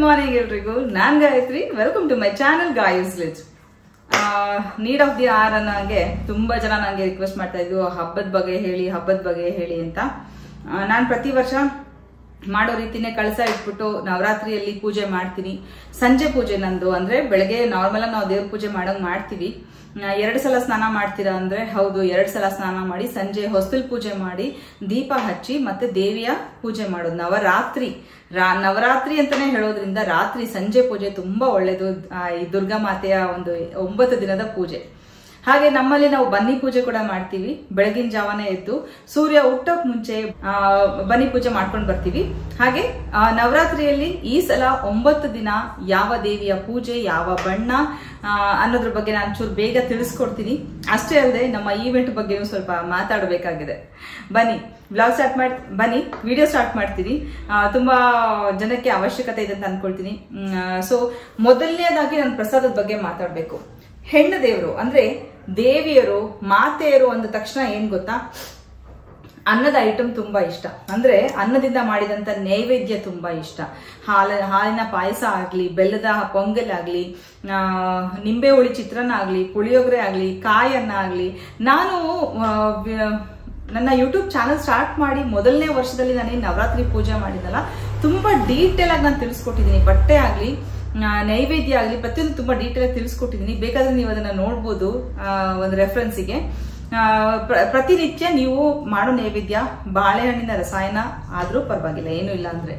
Morning ಎಲ್ರಿಗೂ. ನಾನ್ Gayatri. Welcome to my channel Gayu's village. Need of the hour ಅನ್ನೋಂಗೆ ತುಂಬಾ ಜನ ನನಗೆ ರಿಕ್ವೆಸ್ಟ್ ಮಾಡ್ತಾ ಇದ್ರು, ಹಬ್ಬದ ಬಗ್ಗೆ ಹೇಳಿ ಅಂತ. ನಾನು ಪ್ರತಿ ವರ್ಷ ಮಾಡೋ ರೀತಿನೇ ಕಳಸ ಇಟ್ಬಿಟ್ಟು ನವರಾತ್ರಿಯಲ್ಲಿ ಪೂಜೆ ಮಾಡ್ತೀನಿ. ಸಂಜೆ ಪೂಜೆ ನಂದು, ಅಂದ್ರೆ ಬೆಳಗ್ಗೆ ನಾರ್ಮಲ್ ನಾವು ದೇವ್ರ ಪೂಜೆ ಮಾಡಂಗ್ ಮಾಡ್ತೀವಿ. 2 ಸಲ ಸ್ನಾನ ಮಾಡ್ತೀರಾ ಅಂದ್ರೆ ಹೌದು, 2 ಸಲ ಸ್ನಾನ ಮಾಡಿ ಸಂಜೆ ಹೊಸ್ತಿಲ್ ಪೂಜೆ ಮಾಡಿ ದೀಪ ಹಚ್ಚಿ ಮತ್ತೆ ದೇವಿಯ ಪೂಜೆ ಮಾಡೋದು. ನವರಾತ್ರಿ ಅಂತಾನೆ ಹೇಳೋದ್ರಿಂದ ರಾತ್ರಿ ಸಂಜೆ ಪೂಜೆ ತುಂಬಾ ಒಳ್ಳೇದು. ಈ ದುರ್ಗಾ ಮಾತೆಯ ಒಂದು 9 ದಿನದ ಪೂಜೆ. ಹಾಗೆ ನಮ್ಮಲ್ಲಿ ನಾವು ಬನ್ನಿ ಪೂಜೆ ಕೂಡ ಮಾಡ್ತೀವಿ. ಬೆಳಗಿನ ಜಾವನೇ ಎದ್ದು ಸೂರ್ಯ ಹುಟ್ಟೋಕ್ ಮುಂಚೆ ಬನ್ನಿ ಪೂಜೆ ಮಾಡ್ಕೊಂಡು ಬರ್ತೀವಿ. ಹಾಗೆ ನವರಾತ್ರಿಯಲ್ಲಿ ಈ ಸಲ 9 ದಿನ ಯಾವ ದೇವಿಯ ಪೂಜೆ, ಯಾವ ಬಣ್ಣ ಅನ್ನೋದ್ರ ಬಗ್ಗೆ ನಾನು ಚೂರು ಬೇಗ ತಿಳಿಸ್ಕೊಡ್ತೀನಿ. ಅಷ್ಟೇ ಅಲ್ಲದೆ ನಮ್ಮ ಈವೆಂಟ್ ಬಗ್ಗೆನೂ ಸ್ವಲ್ಪ ಮಾತಾಡಬೇಕಾಗಿದೆ. ಬನ್ನಿ ವಿಡಿಯೋ ಸ್ಟಾರ್ಟ್ ಮಾಡ್ತೀನಿ. ತುಂಬಾ ಜನಕ್ಕೆ ಅವಶ್ಯಕತೆ ಇದೆ ಅಂತ ಅನ್ಕೊಳ್ತೀನಿ. ಸೊ ಮೊದಲನೇದಾಗಿ ನಾನು ಪ್ರಸಾದದ ಬಗ್ಗೆ ಮಾತಾಡ್ಬೇಕು. ಹೆಣ್ಣು ದೇವರು ಅಂದ್ರೆ ದೇವಿಯರು, ಮಾತೆಯರು ಅಂದ ತಕ್ಷಣ ಏನ್ ಗೊತ್ತಾ, ಅನ್ನದ ಐಟಮ್ ತುಂಬಾ ಇಷ್ಟ. ಅಂದ್ರೆ ಅನ್ನದಿಂದ ಮಾಡಿದಂತ ನೈವೇದ್ಯ ತುಂಬಾ ಇಷ್ಟ. ಹಾಲಿನ ಪಾಯಸ ಆಗ್ಲಿ, ಬೆಲ್ಲದ ಪೊಂಗಲ್ ಆಗ್ಲಿ, ನಿಂಬೆ ಹುಳಿ ಚಿತ್ರಾನ್ನ ಆಗ್ಲಿ, ಪುಳಿಯೋಗರೆ ಆಗ್ಲಿ, ಕಾಯನ್ನ ಆಗ್ಲಿ. ನಾನು ನನ್ನ ಯೂಟ್ಯೂಬ್ ಚಾನಲ್ ಸ್ಟಾರ್ಟ್ ಮಾಡಿ ಮೊದಲನೇ ವರ್ಷದಲ್ಲಿ ನಾನೇನು ನವರಾತ್ರಿ ಪೂಜೆ ಮಾಡಿದ್ನಲ್ಲ, ತುಂಬಾ ಡೀಟೇಲ್ ಆಗಿ ನಾನು ತಿಳಿಸ್ಕೊಟ್ಟಿದ್ದೀನಿ. ಬಟ್ಟೆ ಆಗ್ಲಿ, ನೈವೇದ್ಯ ಆಗಲಿ, ಪ್ರತಿಯೊಂದು ತುಂಬಾ ಡೀಟೇಲ್ ಆಗಿ ತಿಳಿಸ್ಕೊಟ್ಟಿದ್ದೀನಿ. ಬೇಕಾದ್ರೆ ನೀವು ಅದನ್ನ ನೋಡ್ಬೋದು ಒಂದು ರೆಫರೆನ್ಸಿಗೆ. ಪ್ರತಿನಿತ್ಯ ನೀವು ಮಾಡೋ ನೈವೇದ್ಯ ಬಾಳೆಹಣ್ಣಿನ ರಸಾಯನ ಆದ್ರೂ ಪರವಾಗಿಲ್ಲ, ಏನು ಇಲ್ಲ ಅಂದ್ರೆ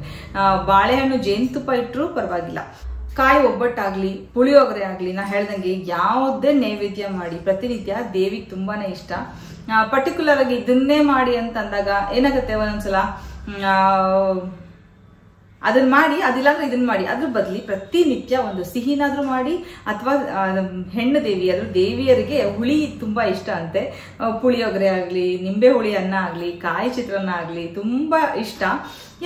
ಬಾಳೆಹಣ್ಣು ಜೇನುತುಪ್ಪ ಇಟ್ಟರೂ ಪರವಾಗಿಲ್ಲ. ಕಾಯಿ ಒಬ್ಬಟ್ಟಾಗ್ಲಿ, ಪುಳಿಯೋಗರೆ ಆಗ್ಲಿ, ನಾ ಹೇಳ್ದಂಗೆ ಯಾವುದೇ ನೈವೇದ್ಯ ಮಾಡಿ ಪ್ರತಿನಿತ್ಯ ದೇವಿಗೆ ತುಂಬಾನೇ ಇಷ್ಟ. ಪರ್ಟಿಕ್ಯುಲರ್ ಆಗಿ ಇದನ್ನೇ ಮಾಡಿ ಅಂತ ಅಂದಾಗ ಏನಾಗುತ್ತೆ, ಒಂದೊಂದ್ಸಲ ಅದನ್ನ ಮಾಡಿ, ಅದಿಲ್ಲಾಂದ್ರೆ ಇದನ್ನ ಮಾಡಿ, ಅದ್ರ ಬದಲಿ ಪ್ರತಿನಿತ್ಯ ಒಂದು ಸಿಹಿನಾದ್ರೂ ಮಾಡಿ. ಅಥವಾ ಹೆಣ್ಣು ದೇವಿ, ಅದ್ರ ದೇವಿಯರಿಗೆ ಹುಳಿ ತುಂಬಾ ಇಷ್ಟ ಅಂತೆ. ಪುಳಿಯೋಗರೆ ಆಗ್ಲಿ, ನಿಂಬೆ ಹುಳಿ ಅನ್ನ ಆಗ್ಲಿ, ಕಾಯಿ ಚಿತ್ರಾನ್ನ ಆಗ್ಲಿ ತುಂಬಾ ಇಷ್ಟ.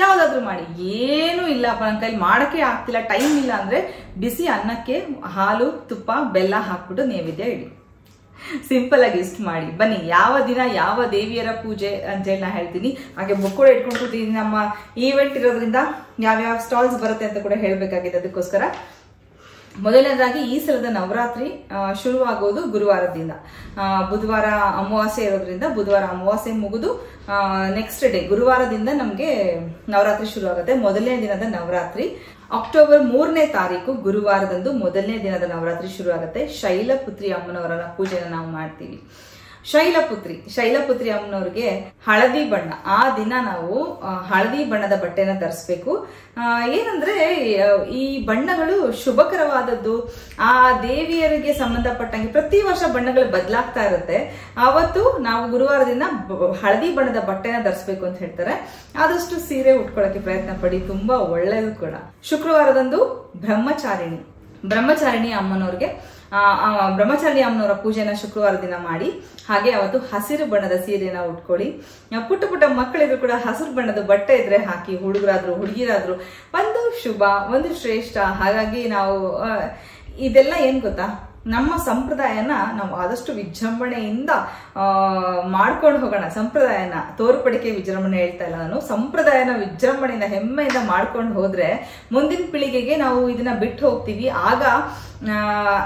ಯಾವ್ದಾದ್ರು ಮಾಡಿ. ಏನೂ ಇಲ್ಲಪ್ಪ ನನ್ನ ಕೈಲಿ ಮಾಡಕ್ಕೆ ಆಗ್ತಿಲ್ಲ, ಟೈಮ್ ಇಲ್ಲ ಅಂದ್ರೆ ಬಿಸಿ ಅನ್ನಕ್ಕೆ ಹಾಲು, ತುಪ್ಪ, ಬೆಲ್ಲ ಹಾಕ್ಬಿಟ್ಟು ನೈವೇದ್ಯ ಇಡಿ. ಸಿಂಪಲ್ ಆಗಿ ಇಷ್ಟು ಮಾಡಿ ಬನ್ನಿ. ಯಾವ ದಿನ ಯಾವ ದೇವಿಯರ ಪೂಜೆ ಅಂತೇಳಿ ನಾ ಹೇಳ್ತೀನಿ. ಹಾಗೆ ಬುಕ್ ಕೂಡ ಇಟ್ಕೊಂಡಿದ್ದೀನಿ. ನಮ್ಮ ಈವೆಂಟ್ ಇರೋದ್ರಿಂದ ಯಾವ್ಯಾವ ಸ್ಟಾಲ್ಸ್ ಬರುತ್ತೆ ಅಂತ ಕೂಡ ಹೇಳ್ಬೇಕಾಗಿದೆ. ಅದಕ್ಕೋಸ್ಕರ ಮೊದಲನೇದಾಗಿ ಈ ಸಲದ ನವರಾತ್ರಿ ಶುರುವಾಗೋದು ಗುರುವಾರದಿಂದ. ಬುಧವಾರ ಅಮಾವಾಸ್ಯೆ ಇರೋದ್ರಿಂದ ಬುಧವಾರ ಅಮಾವಾಸ್ಯೆ ಮುಗಿದು ನೆಕ್ಸ್ಟ್ ಡೇ ಗುರುವಾರದಿಂದ ನಮ್ಗೆ ನವರಾತ್ರಿ ಶುರು ಆಗುತ್ತೆ. ಮೊದಲನೇ ದಿನದ ನವರಾತ್ರಿ ಅಕ್ಟೋಬರ್ 3ನೇ ತಾರೀಕು ಗುರುವಾರದಂದು ಮೊದಲನೇ ದಿನದ ನವರಾತ್ರಿ ಶುರು ಆಗುತ್ತೆ. ಶೈಲಪುತ್ರಿ ಅಮ್ಮನವರ ಪೂಜೆನ ನಾವು ಮಾಡ್ತೀವಿ. ಶೈಲಪುತ್ರಿ ಅಮ್ಮನವ್ರಿಗೆ ಹಳದಿ ಬಣ್ಣ, ಆ ದಿನ ನಾವು ಹಳದಿ ಬಣ್ಣದ ಬಟ್ಟೆನ ಧರಿಸ್ಬೇಕು. ಏನಂದ್ರೆ ಈ ಬಣ್ಣಗಳು ಶುಭಕರವಾದದ್ದು. ಆ ದೇವಿಯರಿಗೆ ಸಂಬಂಧಪಟ್ಟಂಗೆ ಪ್ರತಿ ವರ್ಷ ಬಣ್ಣಗಳು ಬದಲಾಗ್ತಾ ಇರುತ್ತೆ. ಅವತ್ತು ನಾವು ಗುರುವಾರದಿಂದ ಹಳದಿ ಬಣ್ಣದ ಬಟ್ಟೆನ ಧರಿಸ್ಬೇಕು ಅಂತ ಹೇಳ್ತಾರೆ. ಆದಷ್ಟು ಸೀರೆ ಉಟ್ಕೊಳ್ಳೋಕೆ ಪ್ರಯತ್ನ ಪಡಿ, ತುಂಬಾ ಒಳ್ಳೇದು ಕೂಡ. ಶುಕ್ರವಾರದಂದು ಬ್ರಹ್ಮಚಾರಿಣಿ ಅಮ್ಮನವರ ಪೂಜೆನ ಶುಕ್ರವಾರ ದಿನ ಮಾಡಿ. ಹಾಗೆ ಅವತ್ತು ಹಸಿರು ಬಣ್ಣದ ಸೀರೆನ ಉಟ್ಕೊಳ್ಳಿ. ಪುಟ್ಟ ಮಕ್ಕಳಿದ್ರು ಕೂಡ ಹಸಿರು ಬಣ್ಣದ ಬಟ್ಟೆ ಇದ್ರೆ ಹಾಕಿ. ಹುಡುಗರಾದ್ರು ಹುಡುಗಿರಾದ್ರು ಒಂದು ಶುಭ, ಒಂದು ಶ್ರೇಷ್ಠ. ಹಾಗಾಗಿ ನಾವು ಇದೆಲ್ಲ ಏನ್ ಗೊತ್ತಾ, ನಮ್ಮ ಸಂಪ್ರದಾಯನ ನಾವು ಆದಷ್ಟು ವಿಜೃಂಭಣೆಯಿಂದ ಮಾಡ್ಕೊಂಡು ಹೋಗೋಣ. ಸಂಪ್ರದಾಯನ ತೋರ್ಪಡಿಕೆ ವಿಜೃಂಭಣೆ ಹೇಳ್ತಾ ಇಲ್ಲ ನಾನು. ಸಂಪ್ರದಾಯನ ವಿಜೃಂಭಣೆಯಿಂದ ಹೆಮ್ಮೆಯಿಂದ ಮಾಡ್ಕೊಂಡು ಹೋದ್ರೆ ಮುಂದಿನ ಪೀಳಿಗೆಗೆ ನಾವು ಇದನ್ನ ಬಿಟ್ಟು ಹೋಗ್ತೀವಿ. ಆಗ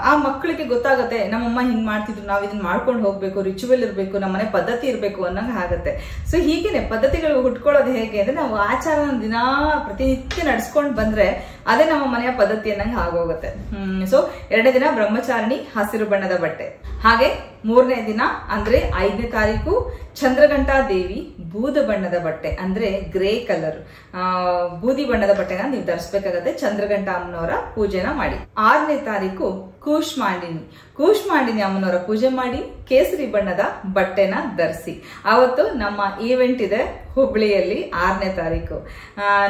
ಆ ಮಕ್ಕಳಿಗೆ ಗೊತ್ತಾಗುತ್ತೆ, ನಮ್ಮಮ್ಮ ಹಿಂಗ್ ಮಾಡ್ತಿದ್ರು, ನಾವ್ ಇದನ್ನ ಮಾಡ್ಕೊಂಡು ಹೋಗ್ಬೇಕು, ರಿಚುವಲ್ ಇರ್ಬೇಕು, ನಮ್ಮನೆ ಪದ್ಧತಿ ಇರ್ಬೇಕು ಅನ್ನಂಗ ಆಗುತ್ತೆ. ಸೊ ಹೀಗೇನೆ ಪದ್ಧತಿಗಳು ಹುಟ್ಕೊಳ್ಳೋದು ಹೇಗೆ ಅಂದ್ರೆ, ನಾವು ಆಚಾರನ ದಿನಾ ಪ್ರತಿನಿತ್ಯ ನಡ್ಸ್ಕೊಂಡ್ ಬಂದ್ರೆ ಅದೇ ನಮ್ಮ ಮನೆಯ ಪದ್ಧತಿ ಅನ್ನಂಗ ಆಗೋಗುತ್ತೆ. ಸೊ 2ನೇ ದಿನ ಬ್ರಹ್ಮಚಾರಿಣಿ ಹಸಿರು ಬಣ್ಣದ ಬಟ್ಟೆ. ಹಾಗೆ 3ನೇ ದಿನ ಅಂದ್ರೆ 5ನೇ ತಾರೀಕು ಚಂದ್ರಘಂಟಾ ದೇವಿ ಬೂದು ಬಣ್ಣದ ಬಟ್ಟೆ, ಅಂದ್ರೆ ಗ್ರೇ ಕಲರ್ ಬೂದಿ ಬಣ್ಣದ ಬಟ್ಟೆನ ನೀವು ಧರಿಸಬೇಕಾಗತ್ತೆ. ಚಂದ್ರಘಂಟಾ ಅಮ್ಮನವರ ಪೂಜೆನ ಮಾಡಿ. 6ನೇ ತಾರೀಕು ಕೂಷ್ಮಾಂಡಿನಿ ಅಮ್ಮನವರ ಪೂಜೆ ಮಾಡಿ ಕೇಸರಿ ಬಣ್ಣದ ಬಟ್ಟೆನ ಧರಿಸಿ. ಅವತ್ತು ನಮ್ಮ ಈವೆಂಟ್ ಇದೆ ಹುಬ್ಳಿಯಲ್ಲಿ 6ನೇ ತಾರೀಕು.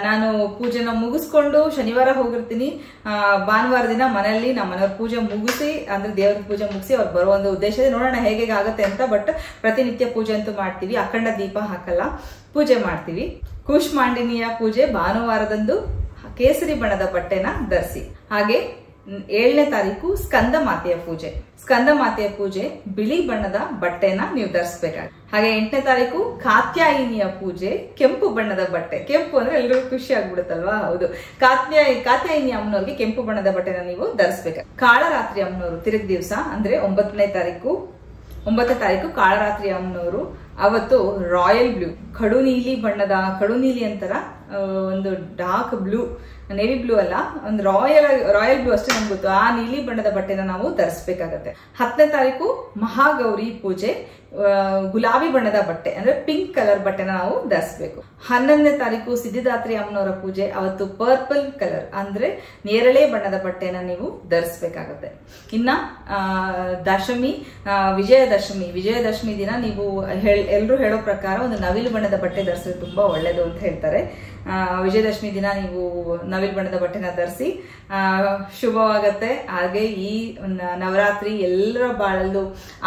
ನಾನು ಪೂಜೆನ ಮುಗಿಸ್ಕೊಂಡು ಶನಿವಾರ ಹೋಗಿರ್ತೀನಿ. ಭಾನುವಾರ ದಿನ ಮನೆಯಲ್ಲಿ ನಮ್ಮ ಮನೆಯವ್ರ ಪೂಜೆ ಮುಗಿಸಿ, ಅಂದ್ರೆ ದೇವರ ಪೂಜೆ ಮುಗಿಸಿ ಅವ್ರು ಬರೋ ಒಂದು ಉದ್ದೇಶ ಇದೆ. ನೋಡೋಣ ಹೇಗೆ ಆಗುತ್ತೆ ಅಂತ. ಬಟ್ ಪ್ರತಿನಿತ್ಯ ಪೂಜೆ ಅಂತೂ ಮಾಡ್ತೀವಿ. ಅಖಂಡ ದೀಪ ಹಾಕಲ್ಲ, ಪೂಜೆ ಮಾಡ್ತೀವಿ. ಕೂಷ್ಮಾಂಡಿನಿಯ ಪೂಜೆ ಭಾನುವಾರದಂದು ಕೇಸರಿ ಬಣ್ಣದ ಬಟ್ಟೆನ ಧರಿಸಿ. ಹಾಗೆ 7ನೇ ತಾರೀಕು ಸ್ಕಂದ ಮಾತೆಯ ಪೂಜೆ. ಸ್ಕಂದ ಮಾತೆಯ ಪೂಜೆ ಬಿಳಿ ಬಣ್ಣದ ಬಟ್ಟೆನ ನೀವು ಧರಿಸಬೇಕಾಗುತ್ತೆ. ಹಾಗೆ 8ನೇ ತಾರೀಕು ಕಾತ್ಯಾಯಿನಿಯ ಪೂಜೆ, ಕೆಂಪು ಬಣ್ಣದ ಬಟ್ಟೆ. ಕೆಂಪು ಅಂದ್ರೆ ಎಲ್ಲರಿಗೂ ಖುಷಿ ಆಗ್ಬಿಡುತ್ತಲ್ವಾ? ಹೌದು, ಕಾತ್ಯಾಯಿನಿ ಅಮ್ಮನವ್ರಿಗೆ ಕೆಂಪು ಬಣ್ಣದ ಬಟ್ಟೆನ ನೀವು ಧರಿಸಬೇಕು. ಕಾಳರಾತ್ರಿ ಅಮ್ಮನವರು ತಿರುಗ್ ದಿವಸ ಅಂದ್ರೆ 9ನೇ ತಾರೀಕು ಕಾಳರಾತ್ರಿ ಅಮ್ಮನವರು ಅವತ್ತು ರಾಯಲ್ ಬ್ಲೂ, ಕಡು ನೀಲಿ ಅಂತರ ಒಂದು ಡಾರ್ಕ್ ಬ್ಲೂ, ನೇವಿ ಬ್ಲೂ ಅಲ್ಲ, ಒಂದು ರಾಯಲ್ ಬ್ಲೂ ಅಷ್ಟೇ ನಮ್ಗೆ ಗೊತ್ತು. ಆ ನೀಲಿ ಬಣ್ಣದ ಬಟ್ಟೆನ ನಾವು ಧರಿಸಬೇಕಾಗತ್ತೆ. 10ನೇ ತಾರೀಕು ಮಹಾಗೌರಿ ಪೂಜೆ, ಗುಲಾಬಿ ಬಣ್ಣದ ಬಟ್ಟೆ ಅಂದ್ರೆ ಪಿಂಕ್ ಕಲರ್ ಬಟ್ಟೆನ ನಾವು ಧರಿಸಬೇಕು. 11ನೇ ತಾರೀಕು ಸಿದ್ಧಿದಾತ್ರಿ ಅಮ್ಮನವರ ಪೂಜೆ, ಅವತ್ತು ಪರ್ಪಲ್ ಕಲರ್ ಅಂದ್ರೆ ನೇರಳೆ ಬಣ್ಣದ ಬಟ್ಟೆನ ನೀವು ಧರಿಸಬೇಕಾಗತ್ತೆ. ಇನ್ನ ದಶಮಿ, ವಿಜಯದಶಮಿ ದಿನ ನೀವು ಎಲ್ರು ಹೇಳೋ ಪ್ರಕಾರ ಒಂದು ನವಿಲು ಬಣ್ಣದ ಬಟ್ಟೆ ಧರಿಸಿದ್ರೆ ತುಂಬಾ ಒಳ್ಳೇದು ಅಂತ ಹೇಳ್ತಾರೆ. ವಿಜಯದಶಮಿ ದಿನ ನೀವು ನವಿಲು ಬಣ್ಣದ ಬಟ್ಟೆನ ಧರಿಸಿ ಶುಭವಾಗತ್ತೆ. ಹಾಗೆ ಈ ನವರಾತ್ರಿ ಎಲ್ಲರ ಬಾಳಲ್ಲೂ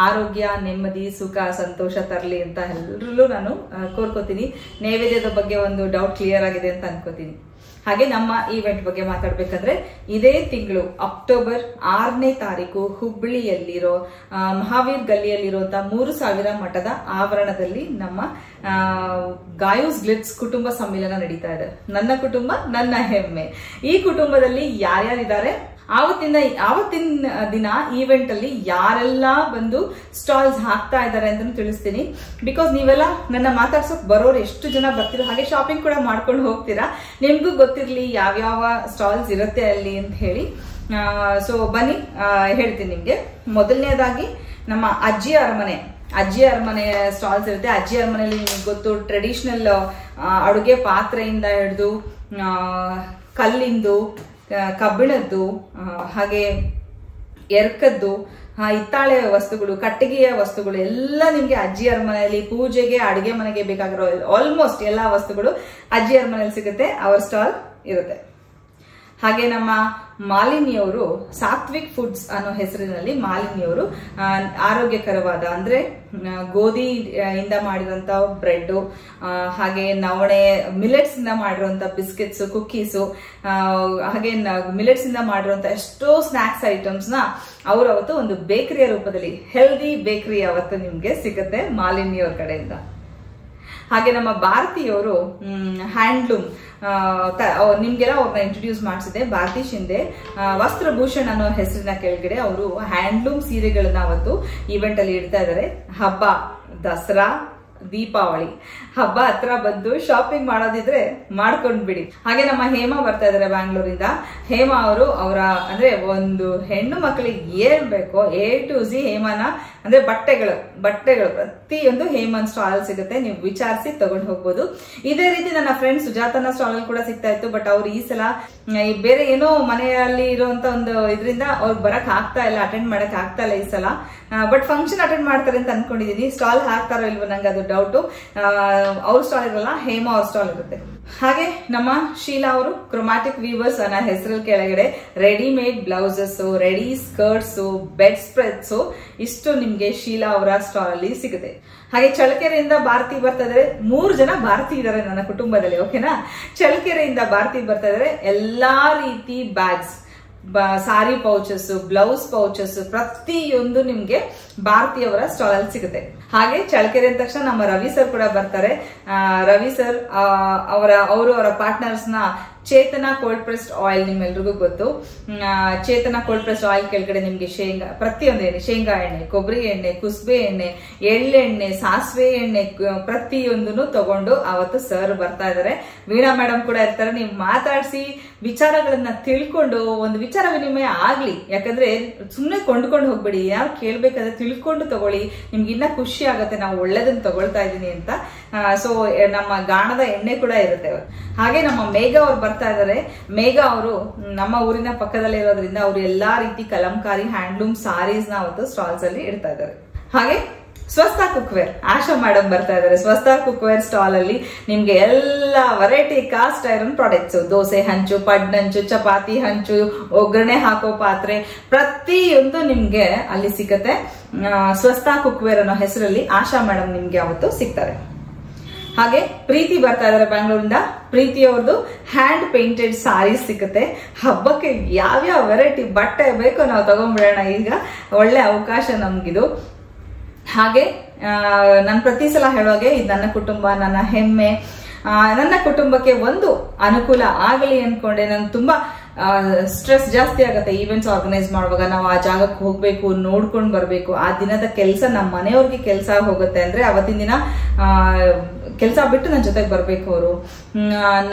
ಆರೋಗ್ಯ, ನೆಮ್ಮದಿ, ಸುಖ, ಸಂತೋಷ ತರಲಿ ಅಂತ ಎಲ್ಲರಲ್ಲೂ ನಾನು ಕೋರ್ಕೋತೀನಿ. ನೈವೇದ್ಯದ ಬಗ್ಗೆ ಒಂದು ಡೌಟ್ ಕ್ಲಿಯರ್ ಆಗಿದೆ ಅಂತ ಅನ್ಕೋತೀನಿ. ಹಾಗೆ ನಮ್ಮ ಈವೆಂಟ್ ಬಗ್ಗೆ ಮಾತಾಡ್ಬೇಕಂದ್ರೆ ಇದೇ ತಿಂಗಳು ಅಕ್ಟೋಬರ್ 6ನೇ ತಾರೀಕು ಹುಬ್ಬಳ್ಳಿಯಲ್ಲಿರೋ ಮಹಾವೀರ್ ಗಲ್ಲಿಯಲ್ಲಿರುವಂತಹ 3000 ಮಠದ ಆವರಣದಲ್ಲಿ ನಮ್ಮ ಗಾಯೂಸ್ ಗ್ಲಿಟ್ಸ್ ಕುಟುಂಬ ಸಮ್ಮೇಳನ ನಡೀತಾ ಇದೆ. ನನ್ನ ಕುಟುಂಬ ನನ್ನ ಹೆಮ್ಮೆ. ಈ ಕುಟುಂಬದಲ್ಲಿ ಯಾರ್ಯಾರಿದ್ದಾರೆ, ಆವತ್ತಿನ ದಿನ ಈವೆಂಟ್ ಅಲ್ಲಿ ಯಾರೆಲ್ಲ ಬಂದು ಸ್ಟಾಲ್ಸ್ ಹಾಕ್ತಾ ಇದ್ದಾರೆ ಅಂತ ತಿಳಿಸ್ತೀನಿ. ಬಿಕಾಸ್ ನೀವೆಲ್ಲ ನನ್ನ ಮಾತಾಡ್ಸೋಕ್ ಬರೋರು ಎಷ್ಟು ಜನ ಬರ್ತೀರೋ, ಹಾಗೆ ಶಾಪಿಂಗ್ ಕೂಡ ಮಾಡ್ಕೊಂಡು ಹೋಗ್ತೀರಾ, ನಿಮ್ಗೂ ಗೊತ್ತಿರ್ಲಿ ಯಾವ್ಯಾವ ಸ್ಟಾಲ್ಸ್ ಇರುತ್ತೆ ಅಲ್ಲಿ ಅಂತ ಹೇಳಿ. ಸೊ ಬನ್ನಿ ಹೇಳ್ತೀನಿ ನಿಮ್ಗೆ. ಮೊದಲನೇದಾಗಿ ನಮ್ಮ ಅಜ್ಜಿ ಅರಮನೆ ಸ್ಟಾಲ್ಸ್ ಇರುತ್ತೆ. ಅಜ್ಜಿ ಅರಮನೆಯಲ್ಲಿ ನಿಮ್ಗೆ ಗೊತ್ತು, ಟ್ರೆಡಿಷನಲ್ ಅಡುಗೆ ಪಾತ್ರೆಯಿಂದ ಹಿಡಿದು ಕಲ್ಲಿಂದು, ಕಬ್ಬಿಣದ್ದು, ಹಾಗೆ ಎರ್ಕದ್ದು, ಹಿತ್ತಾಳೆ ವಸ್ತುಗಳು, ಕಟ್ಟಿಗೆಯ ವಸ್ತುಗಳು ಎಲ್ಲ ನಿಮ್ಗೆ ಅಜ್ಜಿ ಅರಮನೆಯಲ್ಲಿ ಪೂಜೆಗೆ, ಅಡುಗೆ ಮನೆಗೆ ಬೇಕಾಗಿರೋ ಆಲ್ಮೋಸ್ಟ್ ಎಲ್ಲಾ ವಸ್ತುಗಳು ಅಜ್ಜಿ ಅರಮನೆಯಲ್ಲಿ ಸಿಗುತ್ತೆ. ಅವರ ಸ್ಟಾಲ್ ಇರುತ್ತೆ. ಹಾಗೆ ನಮ್ಮ ಮಾಲಿನಿಯವರು ಸಾತ್ವಿಕ್ ಫುಡ್ಸ್ ಅನ್ನೋ ಹೆಸರಿನಲ್ಲಿ ಮಾಲಿನಿಯವರು ಆರೋಗ್ಯಕರವಾದ ಅಂದ್ರೆ ಗೋಧಿ ಇಂದ ಮಾಡಿರುವಂತ ಬ್ರೆಡ್, ಹಾಗೆ ನವಣೆ ಮಿಲೆಟ್ಸ್ ಇಂದ ಮಾಡಿರುವಂತ ಬಿಸ್ಕೆಟ್ಸ್, ಕುಕ್ಕೀಸು, ಹಾಗೆ ಮಿಲೆಟ್ಸ್ ಇಂದ ಮಾಡಿರುವಂತ ಎಷ್ಟೋ ಸ್ನಾಕ್ಸ್ ಐಟಮ್ಸ್ ನ ಅವರು ಅವತ್ತು ಒಂದು ಬೇಕರಿಯ ರೂಪದಲ್ಲಿ, ಹೆಲ್ದಿ ಬೇಕರಿ ಅವತ್ತು ನಿಮ್ಗೆ ಸಿಗುತ್ತೆ ಮಾಲಿನಿಯವ್ರ ಕಡೆಯಿಂದ. ಹಾಗೆ ನಮ್ಮ ಭಾರತೀಯವರು ಹ್ಯಾಂಡ್ಲೂಮ್, ನಿಮ್ಗೆಲ್ಲ ಅವ್ರನ್ನ ಇಂಟ್ರೊಡ್ಯೂಸ್ ಮಾಡಿಸಿದೆ, ಭಾರತಿ ಶಿಂದೆ ವಸ್ತ್ರಭೂಷಣ್ ಅನ್ನೋ ಹೆಸರಿನ ಕೆಳಗಡೆ ಅವರು ಹ್ಯಾಂಡ್ಲೂಮ್ ಸೀರೆಗಳನ್ನ ಅವತ್ತು ಈವೆಂಟ್ ಅಲ್ಲಿ ಇಡ್ತಾ ಇದ್ದಾರೆ. ಹಬ್ಬ, ದಸರಾ, ದೀಪಾವಳಿ ಹಬ್ಬ ಹತ್ರ ಬಂದು ಶಾಪಿಂಗ್ ಮಾಡೋದಿದ್ರೆ ಮಾಡ್ಕೊಂಡ್ಬಿಡಿ. ಹಾಗೆ ನಮ್ಮ ಹೇಮಾ ಬರ್ತಾ ಇದಾರೆ ಬ್ಯಾಂಗ್ಳೂರಿಂದ. ಹೇಮಾ ಅವರ ಅಂದ್ರೆ ಒಂದು ಹೆಣ್ಣು ಮಕ್ಕಳಿಗೆ ಏನ್ ಬೇಕೋ A to Z ಹೇಮಾನ ಅಂದ್ರೆ ಬಟ್ಟೆಗಳು ಪ್ರತಿಯೊಂದು ಹೇಮನ್ ಸ್ಟಾಲ್ ಸಿಗುತ್ತೆ. ನೀವು ವಿಚಾರಿಸಿ ತಗೊಂಡು ಹೋಗ್ಬೋದು. ಇದೇ ರೀತಿ ನನ್ನ ಫ್ರೆಂಡ್ ಸುಜಾತನ ಸ್ಟಾಲ್ ಕೂಡ ಸಿಗ್ತಾ ಇತ್ತು. ಬಟ್ ಅವ್ರು ಈ ಸಲ ಬೇರೆ ಏನೋ ಮನೆಯಲ್ಲಿ ಇರುವಂತ ಒಂದು ಇದರಿಂದ ಅವ್ರಿಗೆ ಬರಕ್ ಆಗ್ತಾ ಇಲ್ಲ, ಅಟೆಂಡ್ ಮಾಡಕ್ ಆಗ್ತಾ ಇಲ್ಲ ಈ ಸಲ. ಬಟ್ ಫಂಕ್ಷನ್ ಅಟೆಂಡ್ ಮಾಡ್ತಾರೆ ಅಂತ ಅನ್ಕೊಂಡಿದೀನಿ. ಸ್ಟಾಲ್ ಹಾಕ್ತಾರೋ ಇಲ್ವೋ ನಂಗೆ ಅದು ಡೌಟು. ಅವ್ರ ಸ್ಟಾಲ್ ಇರಲ್ಲ, ಹೇಮಾ ಅವ್ರ ಸ್ಟಾಲ್ ಇರುತ್ತೆ. ಹಾಗೆ ನಮ್ಮ ಶೀಲಾ ಅವರು ಕ್ರೊಮ್ಯಾಟಿಕ್ ವೀವರ್ಸ್ ಅನ್ನೋ ಹೆಸರಲ್ಲಿ ಕೆಳಗಡೆ readymade blouses, ready skirts, bed spreads ಇಷ್ಟು ನಿಮ್ಗೆ ಶೀಲಾ ಅವರ ಸ್ಟಾಲ್ ಅಲ್ಲಿ ಸಿಗುತ್ತೆ. ಹಾಗೆ ಚಳ್ಳಕೆರೆಯಿಂದ ಭಾರತಿ ಬರ್ತಾ ಇದಾರೆ. 3 ಜನ ಭಾರತಿ ಇದಾರೆ ನನ್ನ ಕುಟುಂಬದಲ್ಲಿ, ಓಕೆನಾ? ಚಳ್ಳಕೆರೆಯಿಂದ ಭಾರತಿ ಬರ್ತಾ ಇದಾರೆ. ಎಲ್ಲಾ ರೀತಿ ಬ್ಯಾಗ್ಸ್, ಸಾರಿ ಪೌಚಸ್, ಬ್ಲೌಸ್ ಪೌಚಸ್ ಪ್ರತಿಯೊಂದು ನಿಮ್ಗೆ ಭಾರತೀಯವರ ಸ್ಟಾಲ್ ಅಲ್ಲಿ ಸಿಗುತ್ತೆ. ಹಾಗೆ ಚಳ್ಳಕೆರೆ ಅಂದ ತಕ್ಷಣ ನಮ್ಮ ರವಿ ಸರ್ ಕೂಡ ಬರ್ತಾರೆ. ರವಿ ಸರ್ ಅವರ ಪಾರ್ಟ್ನರ್ಸ್ ನ ಚೇತನ ಕೋಲ್ಡ್ ಪ್ರೆಸ್ಡ್ ಆಯಿಲ್ ನಿಮ್ಮೆಲ್ರಿಗೂ ಗೊತ್ತು. ಚೇತನ ಕೋಲ್ಡ್ ಪ್ರೆಸ್ಡ್ ಆಯಿಲ್ ಕೆಳಗಡೆ ನಿಮ್ಗೆ ಪ್ರತಿಯೊಂದು ಎಣ್ಣೆ, ಶೇಂಗಾ ಎಣ್ಣೆ, ಕೊಬ್ಬರಿ ಎಣ್ಣೆ, ಕುಸುಬೆ ಎಣ್ಣೆ, ಎಳ್ಳೆಣ್ಣೆ, ಸಾಸಿವೆ ಎಣ್ಣೆ ಪ್ರತಿಯೊಂದನ್ನು ತಗೊಂಡು ಅವತ್ತು ಸರ್ ಬರ್ತಾ ಇದಾರೆ. ವೀಣಾ ಮೇಡಮ್ ಕೂಡ ಇರ್ತಾರೆ. ನೀವು ಮಾತಾಡಿಸಿ ವಿಚಾರಗಳನ್ನ ತಿಳ್ಕೊಂಡು ಒಂದು ವಿಚಾರ ವಿನಿಮಯ ಆಗ್ಲಿ. ಯಾಕಂದ್ರೆ ಸುಮ್ನೆ ಕೊಂಡ್ಕೊಂಡು ಹೋಗ್ಬೇಡಿ, ಯಾರು ಕೇಳ್ಬೇಕಾದ್ರೆ ತಿಳ್ಕೊಂಡು ತಗೊಳ್ಳಿ. ನಿಮ್ಗೆ ಇನ್ನ ಖುಷಿ ಆಗತ್ತೆ ನಾವು ಒಳ್ಳೇದನ್ನ ತಗೊಳ್ತಾ ಇದೀನಿ ಅಂತ. ಸೊ ನಮ್ಮ ಗಾಣದ ಎಣ್ಣೆ ಕೂಡ ಇರುತ್ತೆ. ಹಾಗೆ ನಮ್ಮ ಮೇಘ ಅವ್ರು ಬರ್ತಾ ಇದಾರೆ. ಮೇಘ ಅವರು ನಮ್ಮ ಊರಿನ ಪಕ್ಕದಲ್ಲೇ ಇರೋದ್ರಿಂದ ಅವರು ಎಲ್ಲಾ ರೀತಿ ಕಲಂಕಾರಿ ಹ್ಯಾಂಡ್ಲೂಮ್ ಸಾರೀಸ್ ನ ಅವತ್ತು ಸ್ಟಾಲ್ಸ್ ಅಲ್ಲಿ ಇಡ್ತಾ ಇದ್ದಾರೆ. ಹಾಗೆ ಸ್ವಸ್ಥ ಕುಕ್ವೇರ್ ಆಶಾ ಮೇಡಮ್ ಬರ್ತಾ ಇದಾರೆ. ಸ್ವಸ್ಥ ಕುಕ್ವೇರ್ ಸ್ಟಾಲ್ ಅಲ್ಲಿ ನಿಮ್ಗೆ ಎಲ್ಲಾ variety cast iron products, dosa ಹಂಚು, ಪಡ್ನಂಚು, ಚಪಾತಿ ಹಂಚು, ಒಗ್ಗರಣೆ ಹಾಕೋ ಪಾತ್ರೆ ಪ್ರತಿಯೊಂದು ನಿಮ್ಗೆ ಅಲ್ಲಿ ಸಿಗತ್ತೆ. ಸ್ವಸ್ಥ ಕುಕ್ವೇರ್ ಅನ್ನೋ ಹೆಸರಲ್ಲಿ ಆಶಾ ಮೇಡಮ್ ನಿಮ್ಗೆ ಅವತ್ತು ಸಿಗ್ತಾರೆ. ಹಾಗೆ ಪ್ರೀತಿ ಬರ್ತಾ ಇದಾರೆ ಬ್ಯಾಂಗ್ಳೂರಿಂದ. ಪ್ರೀತಿ ಅವ್ರದ್ದು ಹ್ಯಾಂಡ್ ಪೇಂಟೆಡ್ ಸಾರೀಸ್ ಸಿಗುತ್ತೆ. ಹಬ್ಬಕ್ಕೆ ಯಾವ್ಯಾವ ವೆರೈಟಿ ಬಟ್ಟೆ ಬೇಕೋ ನಾವು ತಗೊಂಡ್ಬಿಡೋಣ, ಈಗ ಒಳ್ಳೆ ಅವಕಾಶ ನಮ್ಗಿದು. ಹಾಗೆ ನಾನು ಪ್ರತಿ ಸಲ ಹೇಳುವಾಗೆ ಇದು ನನ್ನ ಕುಟುಂಬ, ನನ್ನ ಹೆಮ್ಮೆ, ನನ್ನ ಕುಟುಂಬಕ್ಕೆ ಒಂದು ಅನುಕೂಲ ಆಗಲಿ ಅನ್ಕೊಂಡೆ. ನಾನು ತುಂಬಾ ಸ್ಟ್ರೆಸ್ ಜಾಸ್ತಿ ಆಗುತ್ತೆ ಈವೆಂಟ್ಸ್ ಆರ್ಗನೈಸ್ ಮಾಡುವಾಗ. ನಾವು ಆ ಜಾಗಕ್ಕೆ ಹೋಗ್ಬೇಕು, ನೋಡ್ಕೊಂಡು ಬರ್ಬೇಕು, ಆ ದಿನದ ಕೆಲಸ ನಮ್ಮ ಮನೆಯವ್ರಿಗೆ ಕೆಲಸ ಹೋಗುತ್ತೆ ಅಂದ್ರೆ ಅವತ್ತಿನ ದಿನ ಕೆಲಸ ಬಿಟ್ಟು ನನ್ನ ಜೊತೆಗೆ ಬರ್ಬೇಕು ಅವರು.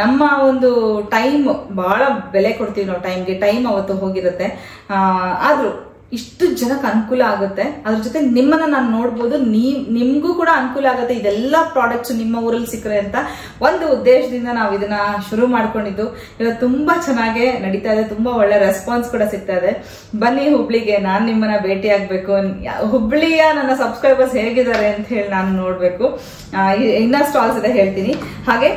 ನಮ್ಮ ಒಂದು ಟೈಮ್ ಬಹಳ ಬೆಲೆ ಕೊಡ್ತೀವಿ ನಾವು ಟೈಮ್ಗೆ, ಟೈಮ್ ಅವತ್ತು ಹೋಗಿರುತ್ತೆ. ಆದ್ರೂ ಇಷ್ಟು ಜನಕ್ಕೆ ಅನುಕೂಲ ಆಗುತ್ತೆ. ಅದ್ರ ಜೊತೆ ನಿಮ್ಮನ್ನ ನಾನು ನೋಡ್ಬೋದು, ನಿಮ್ಗೂ ಕೂಡ ಅನುಕೂಲ ಆಗುತ್ತೆ. ಇದೆಲ್ಲ ಪ್ರಾಡಕ್ಟ್ಸ್ ನಿಮ್ಮ ಊರಲ್ಲಿ ಸಿಕ್ಕರೆ ಅಂತ ಒಂದು ಉದ್ದೇಶದಿಂದ ನಾವು ಇದನ್ನ ಶುರು ಮಾಡ್ಕೊಂಡಿದ್ದು. ಇವತ್ತು ತುಂಬಾ ಚೆನ್ನಾಗಿ ನಡೀತಾ ಇದೆ, ತುಂಬಾ ಒಳ್ಳೆ ರೆಸ್ಪಾನ್ಸ್ ಕೂಡ ಸಿಗ್ತಾ ಇದೆ. ಬನ್ನಿ ಹುಬ್ಳಿಗೆ, ನಾನ್ ನಿಮ್ಮನ್ನ ಭೇಟಿ ಆಗ್ಬೇಕು. ಹುಬ್ಳಿಯ ನನ್ನ ಸಬ್ಸ್ಕ್ರೈಬರ್ಸ್ ಹೇಗಿದ್ದಾರೆ ಅಂತ ಹೇಳಿ ನಾನು ನೋಡ್ಬೇಕು. ಇನ್ನ ಸ್ಟಾಲ್ಸ್ ಇದೆ ಹೇಳ್ತೀನಿ. ಹಾಗೆ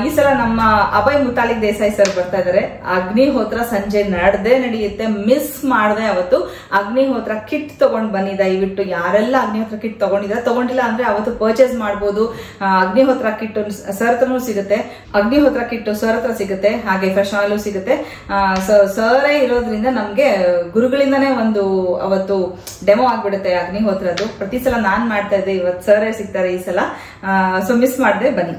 ಈ ಸಲ ನಮ್ಮ ಅಭಯ್ ಮುತಾಲಿಕ್ ದೇಸಾಯಿ ಸರ್ ಬರ್ತಾ ಇದಾರೆ. ಅಗ್ನಿಹೋತ್ರ ಸಂಜೆ ನಡೆಯುತ್ತೆ, ಮಿಸ್ ಮಾಡದೆ ಅವತ್ತು ಅಗ್ನಿಹೋತ್ರ ಕಿಟ್ ತಗೊಂಡ್ ಬನ್ನಿ. ದಯವಿಟ್ಟು ಯಾರೆಲ್ಲ ಅಗ್ನಿಹೋತ್ರ ಕಿಟ್ ತಗೊಂಡಿಲ್ಲ ಅಂದ್ರೆ ಅವತ್ತು ಪರ್ಚೇಸ್ ಮಾಡಬಹುದು. ಅಗ್ನಿಹೋತ್ರ ಕಿಟ್ ಸರ್ ಹತ್ರನೂ ಸಿಗುತ್ತೆ, ಅಗ್ನಿಹೋತ್ರ ಕಿಟ್ ಸರ್ ಹತ್ರ ಸಿಗುತ್ತೆ, ಹಾಗೆ ಫ್ರೆಶ್ ಆಯಿಲ್ ಸಿಗುತ್ತೆ. ಸರೇ ಇರೋದ್ರಿಂದ ನಮ್ಗೆ ಗುರುಗಳಿಂದಾನೇ ಒಂದು ಅವತ್ತು ಡೆಮೋ ಆಗ್ಬಿಡುತ್ತೆ ಅಗ್ನಿಹೋತ್ರದ್ದು. ಪ್ರತಿ ಸಲ ನಾನ್ ಮಾಡ್ತಾ ಇದ್ದೆ, ಇವತ್ತು ಸರೇ ಸಿಗ್ತಾರೆ ಈ ಸಲ. ಸೊ ಮಿಸ್ ಮಾಡದೆ ಬನ್ನಿ.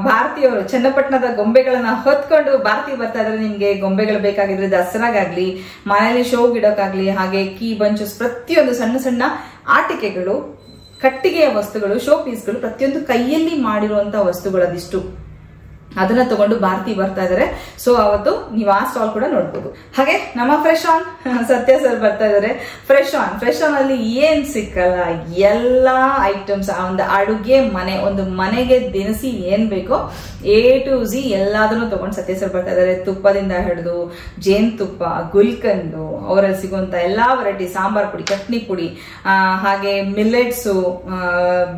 ಭಾರತೀಯವರು ಚನ್ನಪಟ್ಟಣದ ಗೊಂಬೆಗಳನ್ನ ಹೊತ್ಕೊಂಡು ಭಾರತೀಯ ಬರ್ತಾ ಇದ್ರೆ ನಿಮ್ಗೆ ಗೊಂಬೆಗಳು ಬೇಕಾಗಿದ್ರೆ ದಸರಾಗಾಗ್ಲಿ, ಮನೆಯಲ್ಲಿ ಶೋಗ್ ಇಡೋಕಾಗ್ಲಿ, ಹಾಗೆ ಕೀ ಬಂಚಸ್, ಪ್ರತಿಯೊಂದು ಸಣ್ಣ ಸಣ್ಣ ಆಟಿಕೆಗಳು, ಕಟ್ಟಿಗೆಯ ವಸ್ತುಗಳು, ಶೋ ಪೀಸ್ಗಳು, ಪ್ರತಿಯೊಂದು ಕೈಯಲ್ಲಿ ಮಾಡಿರುವಂತಹ ವಸ್ತುಗಳು ಅದಿಷ್ಟು ಅದನ್ನ ತಗೊಂಡು ಭಾರತಿ ಬರ್ತಾ ಇದಾರೆ. ಸೊ ಅವತ್ತು ನೀವು ಆ ಸ್ಟಾಲ್ ಕೂಡ ನೋಡ್ಬೋದು. ಹಾಗೆ ನಮ್ಮ ಫ್ರೆಶ್ ಆನ್ ಸತ್ಯ ಸರ್ ಬರ್ತಾ ಇದಾರೆ. ಫ್ರೆಶ್ ಆನ್ ಅಲ್ಲಿ ಏನ್ ಸಿಕ್ಕಲ್ಲ, ಎಲ್ಲಾ ಐಟಮ್ಸ್, ಒಂದು ಅಡುಗೆ ಮನೆ, ಒಂದು ಮನೆಗೆ ದಿನಸಿ ಏನ್ ಬೇಕೋ A to Z ಎಲ್ಲದನ್ನು ತಗೊಂಡು ಸತ್ಯ ಸರ್ ಬರ್ತಾ ಇದಾರೆ. ತುಪ್ಪದಿಂದ ಹಿಡಿದು ಜೇನುತುಪ್ಪ, ಗುಲ್ಕಂದು, ಅವರಲ್ಲಿ ಸಿಗುವಂತ ಎಲ್ಲಾ ವೆರೈಟಿ, ಸಾಂಬಾರ್ ಪುಡಿ, ಚಟ್ನಿ ಪುಡಿ, ಹಾಗೆ ಮಿಲ್ಲೆಟ್ಸು,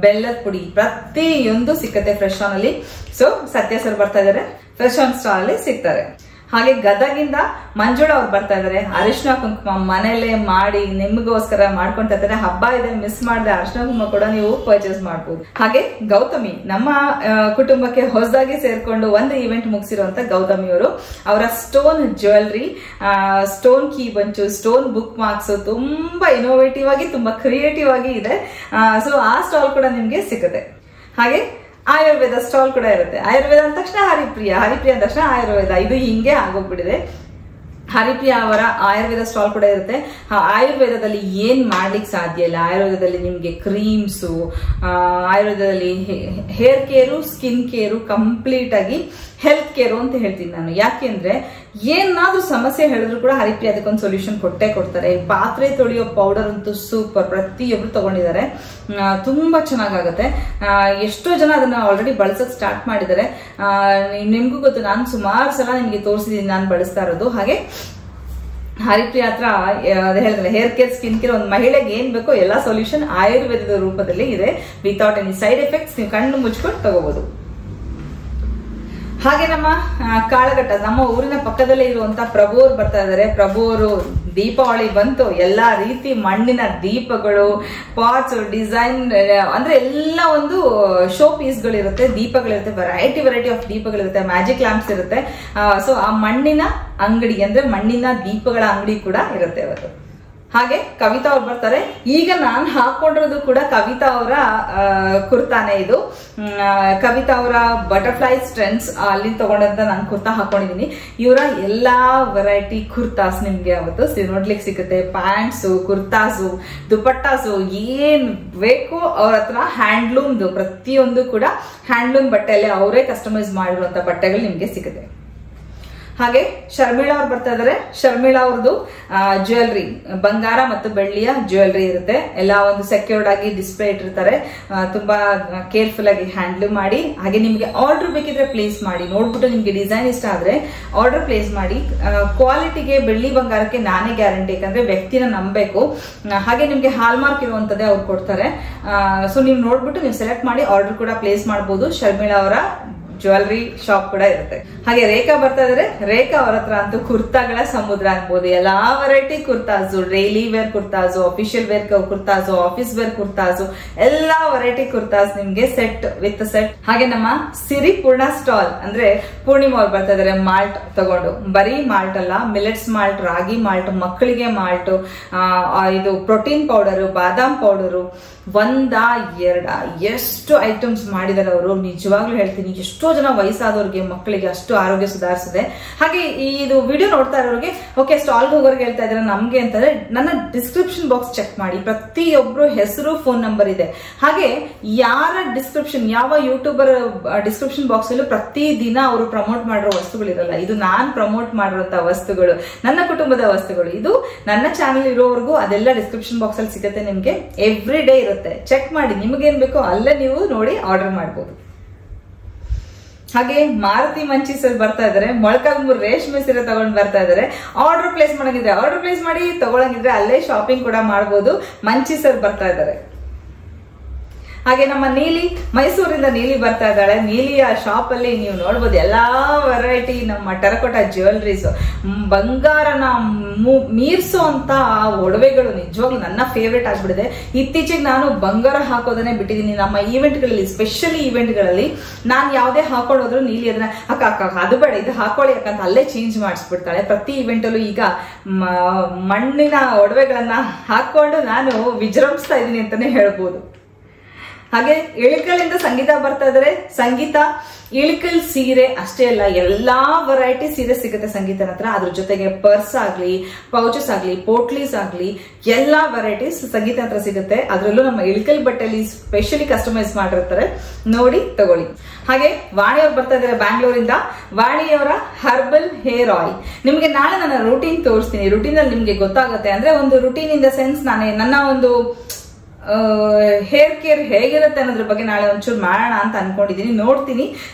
ಬೆಲ್ಲದ ಪುಡಿ, ಪ್ರತಿಯೊಂದು ಸಿಕ್ಕತ್ತೆ ಫ್ರೆಶ್ ಆನ್ ಅಲ್ಲಿ. ಸೊ ಸತ್ಯ ಸರ್ ಬರ್ತಾ ಇದಾರೆ, ಫ್ರೆಶ್ ಆನ್ ಸ್ಟಾಲ್ ಅಲ್ಲಿ ಸಿಗ್ತಾರೆ. ಹಾಗೆ ಗದಗಿಂದ ಮಂಜುಳ ಅವ್ರು ಬರ್ತಾ ಇದಾರೆ. ಅರಿಶಿನ ಕುಂಕುಮ ಮನೆಯಲ್ಲೇ ಮಾಡಿ ನಿಮಗೋಸ್ಕರ ಮಾಡ್ಕೊಂತ ಇದ್ದಾರೆ. ಹಬ್ಬ ಇದೆ, ಮಿಸ್ ಮಾಡದೆ ಅರಿಶಿನ ಕುಂಕುಮ ಕೂಡ ನೀವು ಪರ್ಚೇಸ್ ಮಾಡಬಹುದು. ಹಾಗೆ ಗೌತಮಿ, ನಮ್ಮ ಕುಟುಂಬಕ್ಕೆ ಹೊಸದಾಗಿ ಸೇರ್ಕೊಂಡು ಒಂದು ಇವೆಂಟ್ ಮುಗಿಸಿರುವಂತ ಗೌತಮಿ ಅವರು, ಅವರ stone jewellery, stone key bunch, stone bookmarks ತುಂಬಾ ಇನೋವೇಟಿವ್ ಆಗಿ, ತುಂಬಾ ಕ್ರಿಯೇಟಿವ್ ಆಗಿ ಇದೆ. ಸೊ ಆ ಸ್ಟಾಲ್ ಕೂಡ ನಿಮ್ಗೆ ಸಿಗುತ್ತೆ. ಹಾಗೆ ಆಯುರ್ವೇದ ಸ್ಟಾಲ್ ಕೂಡ ಇರುತ್ತೆ. ಆಯುರ್ವೇದ ಅಂದ ತಕ್ಷಣ ಹರಿಪ್ರಿಯ, ಹರಿಪ್ರಿಯ ಅಂದ ತಕ್ಷಣ ಆಯುರ್ವೇದ, ಇದು ಹಿಂಗೆ ಆಗೋಗ್ಬಿಟ್ಟಿದೆ. ಹರಿಪ್ರಿಯ ಅವರ ಆಯುರ್ವೇದ ಸ್ಟಾಲ್ ಕೂಡ ಇರುತ್ತೆ. ಆಯುರ್ವೇದದಲ್ಲಿ ಏನ್ ಮಾಡ್ಲಿಕ್ಕೆ ಸಾಧ್ಯ ಇಲ್ಲ, ಆಯುರ್ವೇದದಲ್ಲಿ ನಿಮ್ಗೆ ಕ್ರೀಮ್ಸು, ಆಯುರ್ವೇದದಲ್ಲಿ hair care, skin care, complete ಆಗಿ ಹೆಲ್ತ್ ಕೇರು ಅಂತ ಹೇಳ್ತೀನಿ ನಾನು. ಯಾಕೆಂದ್ರೆ ಏನಾದ್ರೂ ಸಮಸ್ಯೆ ಹೇಳಿದ್ರು ಕೂಡ ಹರಿಪ್ರಿಯ ಅದಕ್ಕೊಂದು ಸೊಲ್ಯೂಷನ್ ಕೊಟ್ಟೇ ಕೊಡ್ತಾರೆ. ಪಾತ್ರೆ ತೊಳೆಯೋ ಪೌಡರ್ ಅಂತೂ ಸೂಪರ್, ಪ್ರತಿಯೊಬ್ರು ತಗೊಂಡಿದ್ದಾರೆ, ತುಂಬಾ ಚೆನ್ನಾಗಾಗತ್ತೆ. ಎಷ್ಟೋ ಜನ ಅದನ್ನ ಆಲ್ರೆಡಿ ಬಳಸಕ್ ಸ್ಟಾರ್ಟ್ ಮಾಡಿದ್ದಾರೆ. ನಿಮ್ಗೂ ಗೊತ್ತು, ನಾನು ಸುಮಾರು ಸಲ ನಿಮ್ಗೆ ತೋರಿಸಿದೀನಿ ನಾನು ಬಳಸ್ತಾ ಇರೋದು. ಹಾಗೆ ಹರಿಪ್ರಿಯ ಹತ್ರ ಹೇಳಿದ್ರೆ ಹೇರ್ ಕೇರ್, ಸ್ಕಿನ್ ಕೇರ್, ಒಂದು ಮಹಿಳೆಗೆ ಏನ್ ಬೇಕೋ ಎಲ್ಲಾ ಸೊಲ್ಯೂಷನ್ ಆಯುರ್ವೇದದ ರೂಪದಲ್ಲಿ ಇದೆ, ವಿತೌಟ್ ಎನಿ ಸೈಡ್ ಎಫೆಕ್ಟ್ಸ್. ನೀವು ಕಣ್ಣು ಮುಚ್ಕೊಂಡು ತಗೋಬಹುದು. ಹಾಗೆ ನಮ್ಮ ಕಾಳಘಟ್ಟ, ನಮ್ಮ ಊರಿನ ಪಕ್ಕದಲ್ಲೇ ಇರುವಂತ ಪ್ರಭು ಅವರು ಬರ್ತಾ ಇದಾರೆ. ಪ್ರಭು ಅವರು ದೀಪಾವಳಿ ಬಂತು, ಎಲ್ಲಾ ರೀತಿ ಮಣ್ಣಿನ ದೀಪಗಳು, ಪಾಟ್ಸ್, ಡಿಸೈನ್, ಅಂದ್ರೆ ಎಲ್ಲ ಒಂದು ಶೋ ಪೀಸ್ಗಳಿರುತ್ತೆ, ದೀಪಗಳಿರುತ್ತೆ, ವೆರೈಟಿ ಆಫ್ ದೀಪಗಳಿರುತ್ತೆ, ಮ್ಯಾಜಿಕ್ ಲ್ಯಾಂಪ್ಸ್ ಇರುತ್ತೆ. ಸೊ ಆ ಮಣ್ಣಿನ ಅಂಗಡಿ ಅಂದ್ರೆ ಮಣ್ಣಿನ ದೀಪಗಳ ಅಂಗಡಿ ಕೂಡ ಇರುತ್ತೆ ಅವತ್ತು. ಹಾಗೆ ಕವಿತಾ ಅವ್ರು ಬರ್ತಾರೆ. ಈಗ ನಾನು ಹಾಕೊಂಡಿರೋದು ಕೂಡ ಕವಿತಾ ಅವರ ಕುರ್ತಾನೆ. ಇದು ಕವಿತಾ ಅವರ ಬಟರ್ಫ್ಲೈ ಟ್ರೆಂಡ್ಸ್ ಅಲ್ಲಿ ತಗೊಂಡಂತ ನಾನು ಕುರ್ತಾ ಹಾಕೊಂಡಿದೀನಿ. ಇವರ ಎಲ್ಲಾ ವೆರೈಟಿ ಕುರ್ತಾಸ್ ನಿಮ್ಗೆ ಅವತ್ತು ನೋಡ್ಲಿಕ್ಕೆ ಸಿಗುತ್ತೆ. ಪ್ಯಾಂಟ್ಸು, ಕುರ್ತಾಸು, ದುಪಟ್ಟಾಸು, ಏನ್ ಬೇಕು ಅವ್ರ ಹತ್ರ ಹ್ಯಾಂಡ್ಲೂಮ್ದು, ಪ್ರತಿಯೊಂದು ಕೂಡ ಹ್ಯಾಂಡ್ಲೂಮ್ ಬಟ್ಟೆಯಲ್ಲಿ ಅವರೇ ಕಸ್ಟಮೈಸ್ ಮಾಡಿರುವಂತ ಬಟ್ಟೆಗಳು ನಿಮ್ಗೆ ಸಿಗುತ್ತೆ. ಹಾಗೆ ಶರ್ಮಿಳಾ ಅವ್ರು ಬರ್ತಾ ಇದಾರೆ. ಶರ್ಮಿಳಾ ಅವ್ರದ್ದು ಜ್ಯುವೆಲ್ರಿ, ಬಂಗಾರ ಮತ್ತು ಬೆಳ್ಳಿಯ ಜ್ಯುವೆಲ್ರಿ ಇರುತ್ತೆ. ಎಲ್ಲ ಒಂದು ಸೆಕ್ಯೂರ್ಡ್ ಆಗಿ ಡಿಸ್ಪ್ಲೇ ಇಟ್ಟಿರ್ತಾರೆ, ತುಂಬಾ ಕೇರ್ಫುಲ್ ಆಗಿ ಹ್ಯಾಂಡಲ್ ಮಾಡಿ. ಹಾಗೆ ನಿಮ್ಗೆ ಆರ್ಡರ್ ಬೇಕಿದ್ರೆ ಪ್ಲೇಸ್ ಮಾಡಿ, ನೋಡ್ಬಿಟ್ಟು ನಿಮ್ಗೆ ಡಿಸೈನ್ ಇಷ್ಟ ಆದ್ರೆ ಆರ್ಡರ್ ಪ್ಲೇಸ್ ಮಾಡಿ. ಕ್ವಾಲಿಟಿಗೆ, ಬೆಳ್ಳಿ ಬಂಗಾರಕ್ಕೆ ನಾನೇ ಗ್ಯಾರಂಟಿ, ಯಾಕಂದ್ರೆ ವ್ಯಕ್ತಿನ ನಂಬಬೇಕು. ಹಾಗೆ ನಿಮ್ಗೆ ಹಾಲ್ ಮಾರ್ಕ್ ಇರುವಂತದ್ದೇ ಅವ್ರು ಕೊಡ್ತಾರೆ. ಸೊ ನೀವು ನೋಡ್ಬಿಟ್ಟು ನೀವು ಸೆಲೆಕ್ಟ್ ಮಾಡಿ ಆರ್ಡರ್ ಕೂಡ ಪ್ಲೇಸ್ ಮಾಡಬಹುದು. ಶರ್ಮಿಳಾ ಅವರ ಜ್ಯುವೆಲ್ರಿ ಶಾಪ್ ಕೂಡ ಇರುತ್ತೆ. ಹಾಗೆ ರೇಖಾ ಬರ್ತಾ ಇದ್ರೆ, ರೇಖಾ ಅವರ ಹತ್ರ ಅಂತೂ ಕುರ್ತಾಗಳ ಸಮುದ್ರ ಅನ್ಬೋದು. ಎಲ್ಲಾ variety kurtas, daily wear kurtas, official wear kurtas, office wear kurtas, ಎಲ್ಲಾ ವೆರೈಟಿ ಕುರ್ತಾಸ್ ನಿಮ್ಗೆ ಸೆಟ್ ವಿತ್ ಸೆಟ್. ಹಾಗೆ ನಮ್ಮ ಸಿರಿಪೂರ್ಣ ಸ್ಟಾಲ್ ಅಂದ್ರೆ ಪೂರ್ಣಿಮಾ ಅವ್ರು ಬರ್ತಾ ಇದಾರೆ ಮಾಲ್ಟ್ ತಗೊಂಡು. ಬರೀ ಮಾಲ್ಟ್ ಅಲ್ಲ, ಮಿಲೆಟ್ಸ್ ಮಾಲ್ಟ್, ರಾಗಿ ಮಾಲ್ಟ್, ಮಕ್ಕಳಿಗೆ ಮಾಲ್ಟ್, ಇದು ಪ್ರೋಟೀನ್ ಪೌಡರ್, ಬಾದಾಮ್ ಪೌಡರು, ಒಂದ ಎರಡ ಎಷ್ಟು ಐಟಮ್ಸ್ ಮಾಡಿದಾರೆ ಅವರು. ನಿಜವಾಗ್ಲೂ ಹೇಳ್ತೀನಿ, ಎಷ್ಟೋ ಜನ ವಯಸ್ಸಾದವ್ರಿಗೆ, ಮಕ್ಕಳಿಗೆ ಅಷ್ಟು ಆರೋಗ್ಯ ಸುಧಾರಿಸಿದೆ. ಹಾಗೆ ಇದು ವಿಡಿಯೋ ನೋಡ್ತಾ ಇರೋರಿಗೆ ಓಕೆ ಸ್ಟಾಲ್ಗೆ ಹೋಗೋರ್ಗೆ ಹೇಳ್ತಾ ಇದ್ದಾರೆ ನಮ್ಗೆ ಅಂತಂದ್ರೆ, ನನ್ನ ಡಿಸ್ಕ್ರಿಪ್ಷನ್ ಬಾಕ್ಸ್ ಚೆಕ್ ಮಾಡಿ. ಪ್ರತಿಯೊಬ್ರು ಹೆಸರು, ಫೋನ್ ನಂಬರ್ ಇದೆ. ಹಾಗೆ ಯಾರ ಡಿಸ್ಕ್ರಿಪ್ಷನ್, ಯಾವ ಯೂಟ್ಯೂಬರ್ ಡಿಸ್ಕ್ರಿಪ್ಷನ್ ಬಾಕ್ಸ್ ಅಲ್ಲೂ ಪ್ರತಿ ದಿನ ಅವರು ಪ್ರಮೋಟ್ ಮಾಡಿರೋ ವಸ್ತುಗಳಿರಲ್ಲ. ಇದು ನಾನ್ ಪ್ರಮೋಟ್ ಮಾಡಿರುವಂತಹ ವಸ್ತುಗಳು, ನನ್ನ ಕುಟುಂಬದ ವಸ್ತುಗಳು. ಇದು ನನ್ನ ಚಾನೆಲ್ ಇರೋವರೆಗೂ ಅದೆಲ್ಲ ಡಿಸ್ಕ್ರಿಪ್ಷನ್ ಬಾಕ್ಸ್ ಅಲ್ಲಿ ಸಿಗುತ್ತೆ ನಿಮ್ಗೆ. ಎವ್ರಿ ಡೇ ಇರುತ್ತೆ, ಚೆಕ್ ಮಾಡಿ. ನಿಮಗೇನ್ ಬೇಕೋ ಅಲ್ಲೇ ನೀವು ನೋಡಿ ಆರ್ಡರ್ ಮಾಡಬಹುದು. ಹಾಗೆ ಮಾರುತಿ ಮಂಚಿ ಸರ್ ಬರ್ತಾ ಇದಾರೆ, ಮೊಳಕಾಲ್ಮೂರು ರೇಷ್ಮೆ ಸೀರೆ ತಗೊಂಡ್ ಬರ್ತಾ ಇದಾರೆ. ಆರ್ಡರ್ ಪ್ಲೇಸ್ ಮಾಡಂಗಿದ್ರೆ ಆರ್ಡರ್ ಪ್ಲೇಸ್ ಮಾಡಿ, ತಗೊಳಂಗಿದ್ರೆ ಅಲ್ಲೇ ಶಾಪಿಂಗ್ ಕೂಡ ಮಾಡಬಹುದು. ಮಂಚಿ ಸರ್ ಬರ್ತಾ ಇದಾರೆ. ಹಾಗೆ ನಮ್ಮ ನೀಲಿ, ಮೈಸೂರಿಂದ ನೀಲಿ ಬರ್ತಾ ಇದ್ದಾಳೆ. ನೀಲಿಯ ಶಾಪ್ ಅಲ್ಲಿ ನೀವು ನೋಡ್ಬೋದು ಎಲ್ಲಾ ವೆರೈಟಿ ನಮ್ಮ ಟೆರಕೋಟಾ ಜ್ಯುವೆಲ್ರೀಸ್, ಬಂಗಾರನ ಮೀರ್ಸೋ ಅಂತ ಒಡವೆಗಳು. ನಿಜವಾಗ್ಲೂ ನನ್ನ ಫೇವ್ರೇಟ್ ಆಗ್ಬಿಡಿದೆ. ಇತ್ತೀಚೆಗೆ ನಾನು ಬಂಗಾರ ಹಾಕೋದನ್ನೇ ಬಿಟ್ಟಿದ್ದೀನಿ. ನಮ್ಮ ಈವೆಂಟ್ಗಳಲ್ಲಿ, ಸ್ಪೆಷಲಿ ಈವೆಂಟ್ಗಳಲ್ಲಿ ನಾನು ಯಾವುದೇ ಹಾಕೊಳ್ಳೋದ್ರು ನೀಲಿ ಅದನ್ನ ಅಕ್ಕ ಅಕ್ಕ ಅದು ಬೇಡ ಇದು ಹಾಕೊಳ್ಳಿ ಯಾಕಂತ ಅಲ್ಲೇ ಚೇಂಜ್ ಮಾಡಿಸ್ಬಿಡ್ತಾಳೆ. ಪ್ರತಿ ಇವೆಂಟ್ ಅಲ್ಲೂ ಈಗ ಮಣ್ಣಿನ ಒಡವೆಗಳನ್ನ ಹಾಕೊಂಡು ನಾನು ವಿಜೃಂಭಿಸ್ತಾ ಇದ್ದೀನಿ ಅಂತಾನೆ ಹೇಳ್ಬೋದು. ಹಾಗೆ ಇಳಿಕಲಿಂದ ಸಂಗೀತ ಬರ್ತಾ ಇದಾರೆ. ಸಂಗೀತ ಇಳಿಕಲ್ ಸೀರೆ ಅಷ್ಟೇ ಅಲ್ಲ, ಎಲ್ಲಾ ವೆರೈಟಿ ಸೀರೆ ಸಿಗುತ್ತೆ ಸಂಗೀತನ ಹತ್ರ. ಅದ್ರ ಜೊತೆಗೆ ಪರ್ಸ್ ಆಗ್ಲಿ, ಪೌಚಸ್ ಆಗ್ಲಿ, ಪೋಟ್ಲೀಸ್ ಆಗ್ಲಿ, ಎಲ್ಲಾ ವೆರೈಟೀಸ್ ಸಂಗೀತ ಹತ್ರ ಸಿಗುತ್ತೆ. ಅದ್ರಲ್ಲೂ ನಮ್ಮ ಇಳಿಕಲ್ ಬಟ್ಟೆಲಿ ಸ್ಪೆಷಲಿ ಕಸ್ಟಮೈಸ್ ಮಾಡಿರ್ತಾರೆ, ನೋಡಿ ತಗೊಳ್ಳಿ. ಹಾಗೆ ವಾಣಿಯವ್ರು ಬರ್ತಾ ಇದಾರೆ ಬ್ಯಾಂಗ್ಳೂರಿಂದ. ವಾಣಿಯವರ ಹರ್ಬಲ್ ಹೇರ್ ಆಯಿಲ್. ನಿಮ್ಗೆ ನಾಳೆ ನನ್ನ ರೂಟೀನ್ ತೋರಿಸ್ತೀನಿ. ರೂಟೀನ್ ಅಲ್ಲಿ ನಿಮ್ಗೆ ಗೊತ್ತಾಗುತ್ತೆ. ಅಂದ್ರೆ ಒಂದು ರೂಟೀನ್ ಇನ್ ದ ಸೆನ್ಸ್, ನನ್ನ ಒಂದು ಹೇರ್ ಕೇರ್ ಹೇಗಿರುತ್ತೆ ಅನ್ನೋದ್ರ ಬಗ್ಗೆ ನಾಳೆ ಒಂಚೂರು ಮಾಡೋಣ ಅಂತ ಅನ್ಕೊಂಡಿದೀನಿ. ನೋಡ್ತೀನಿ,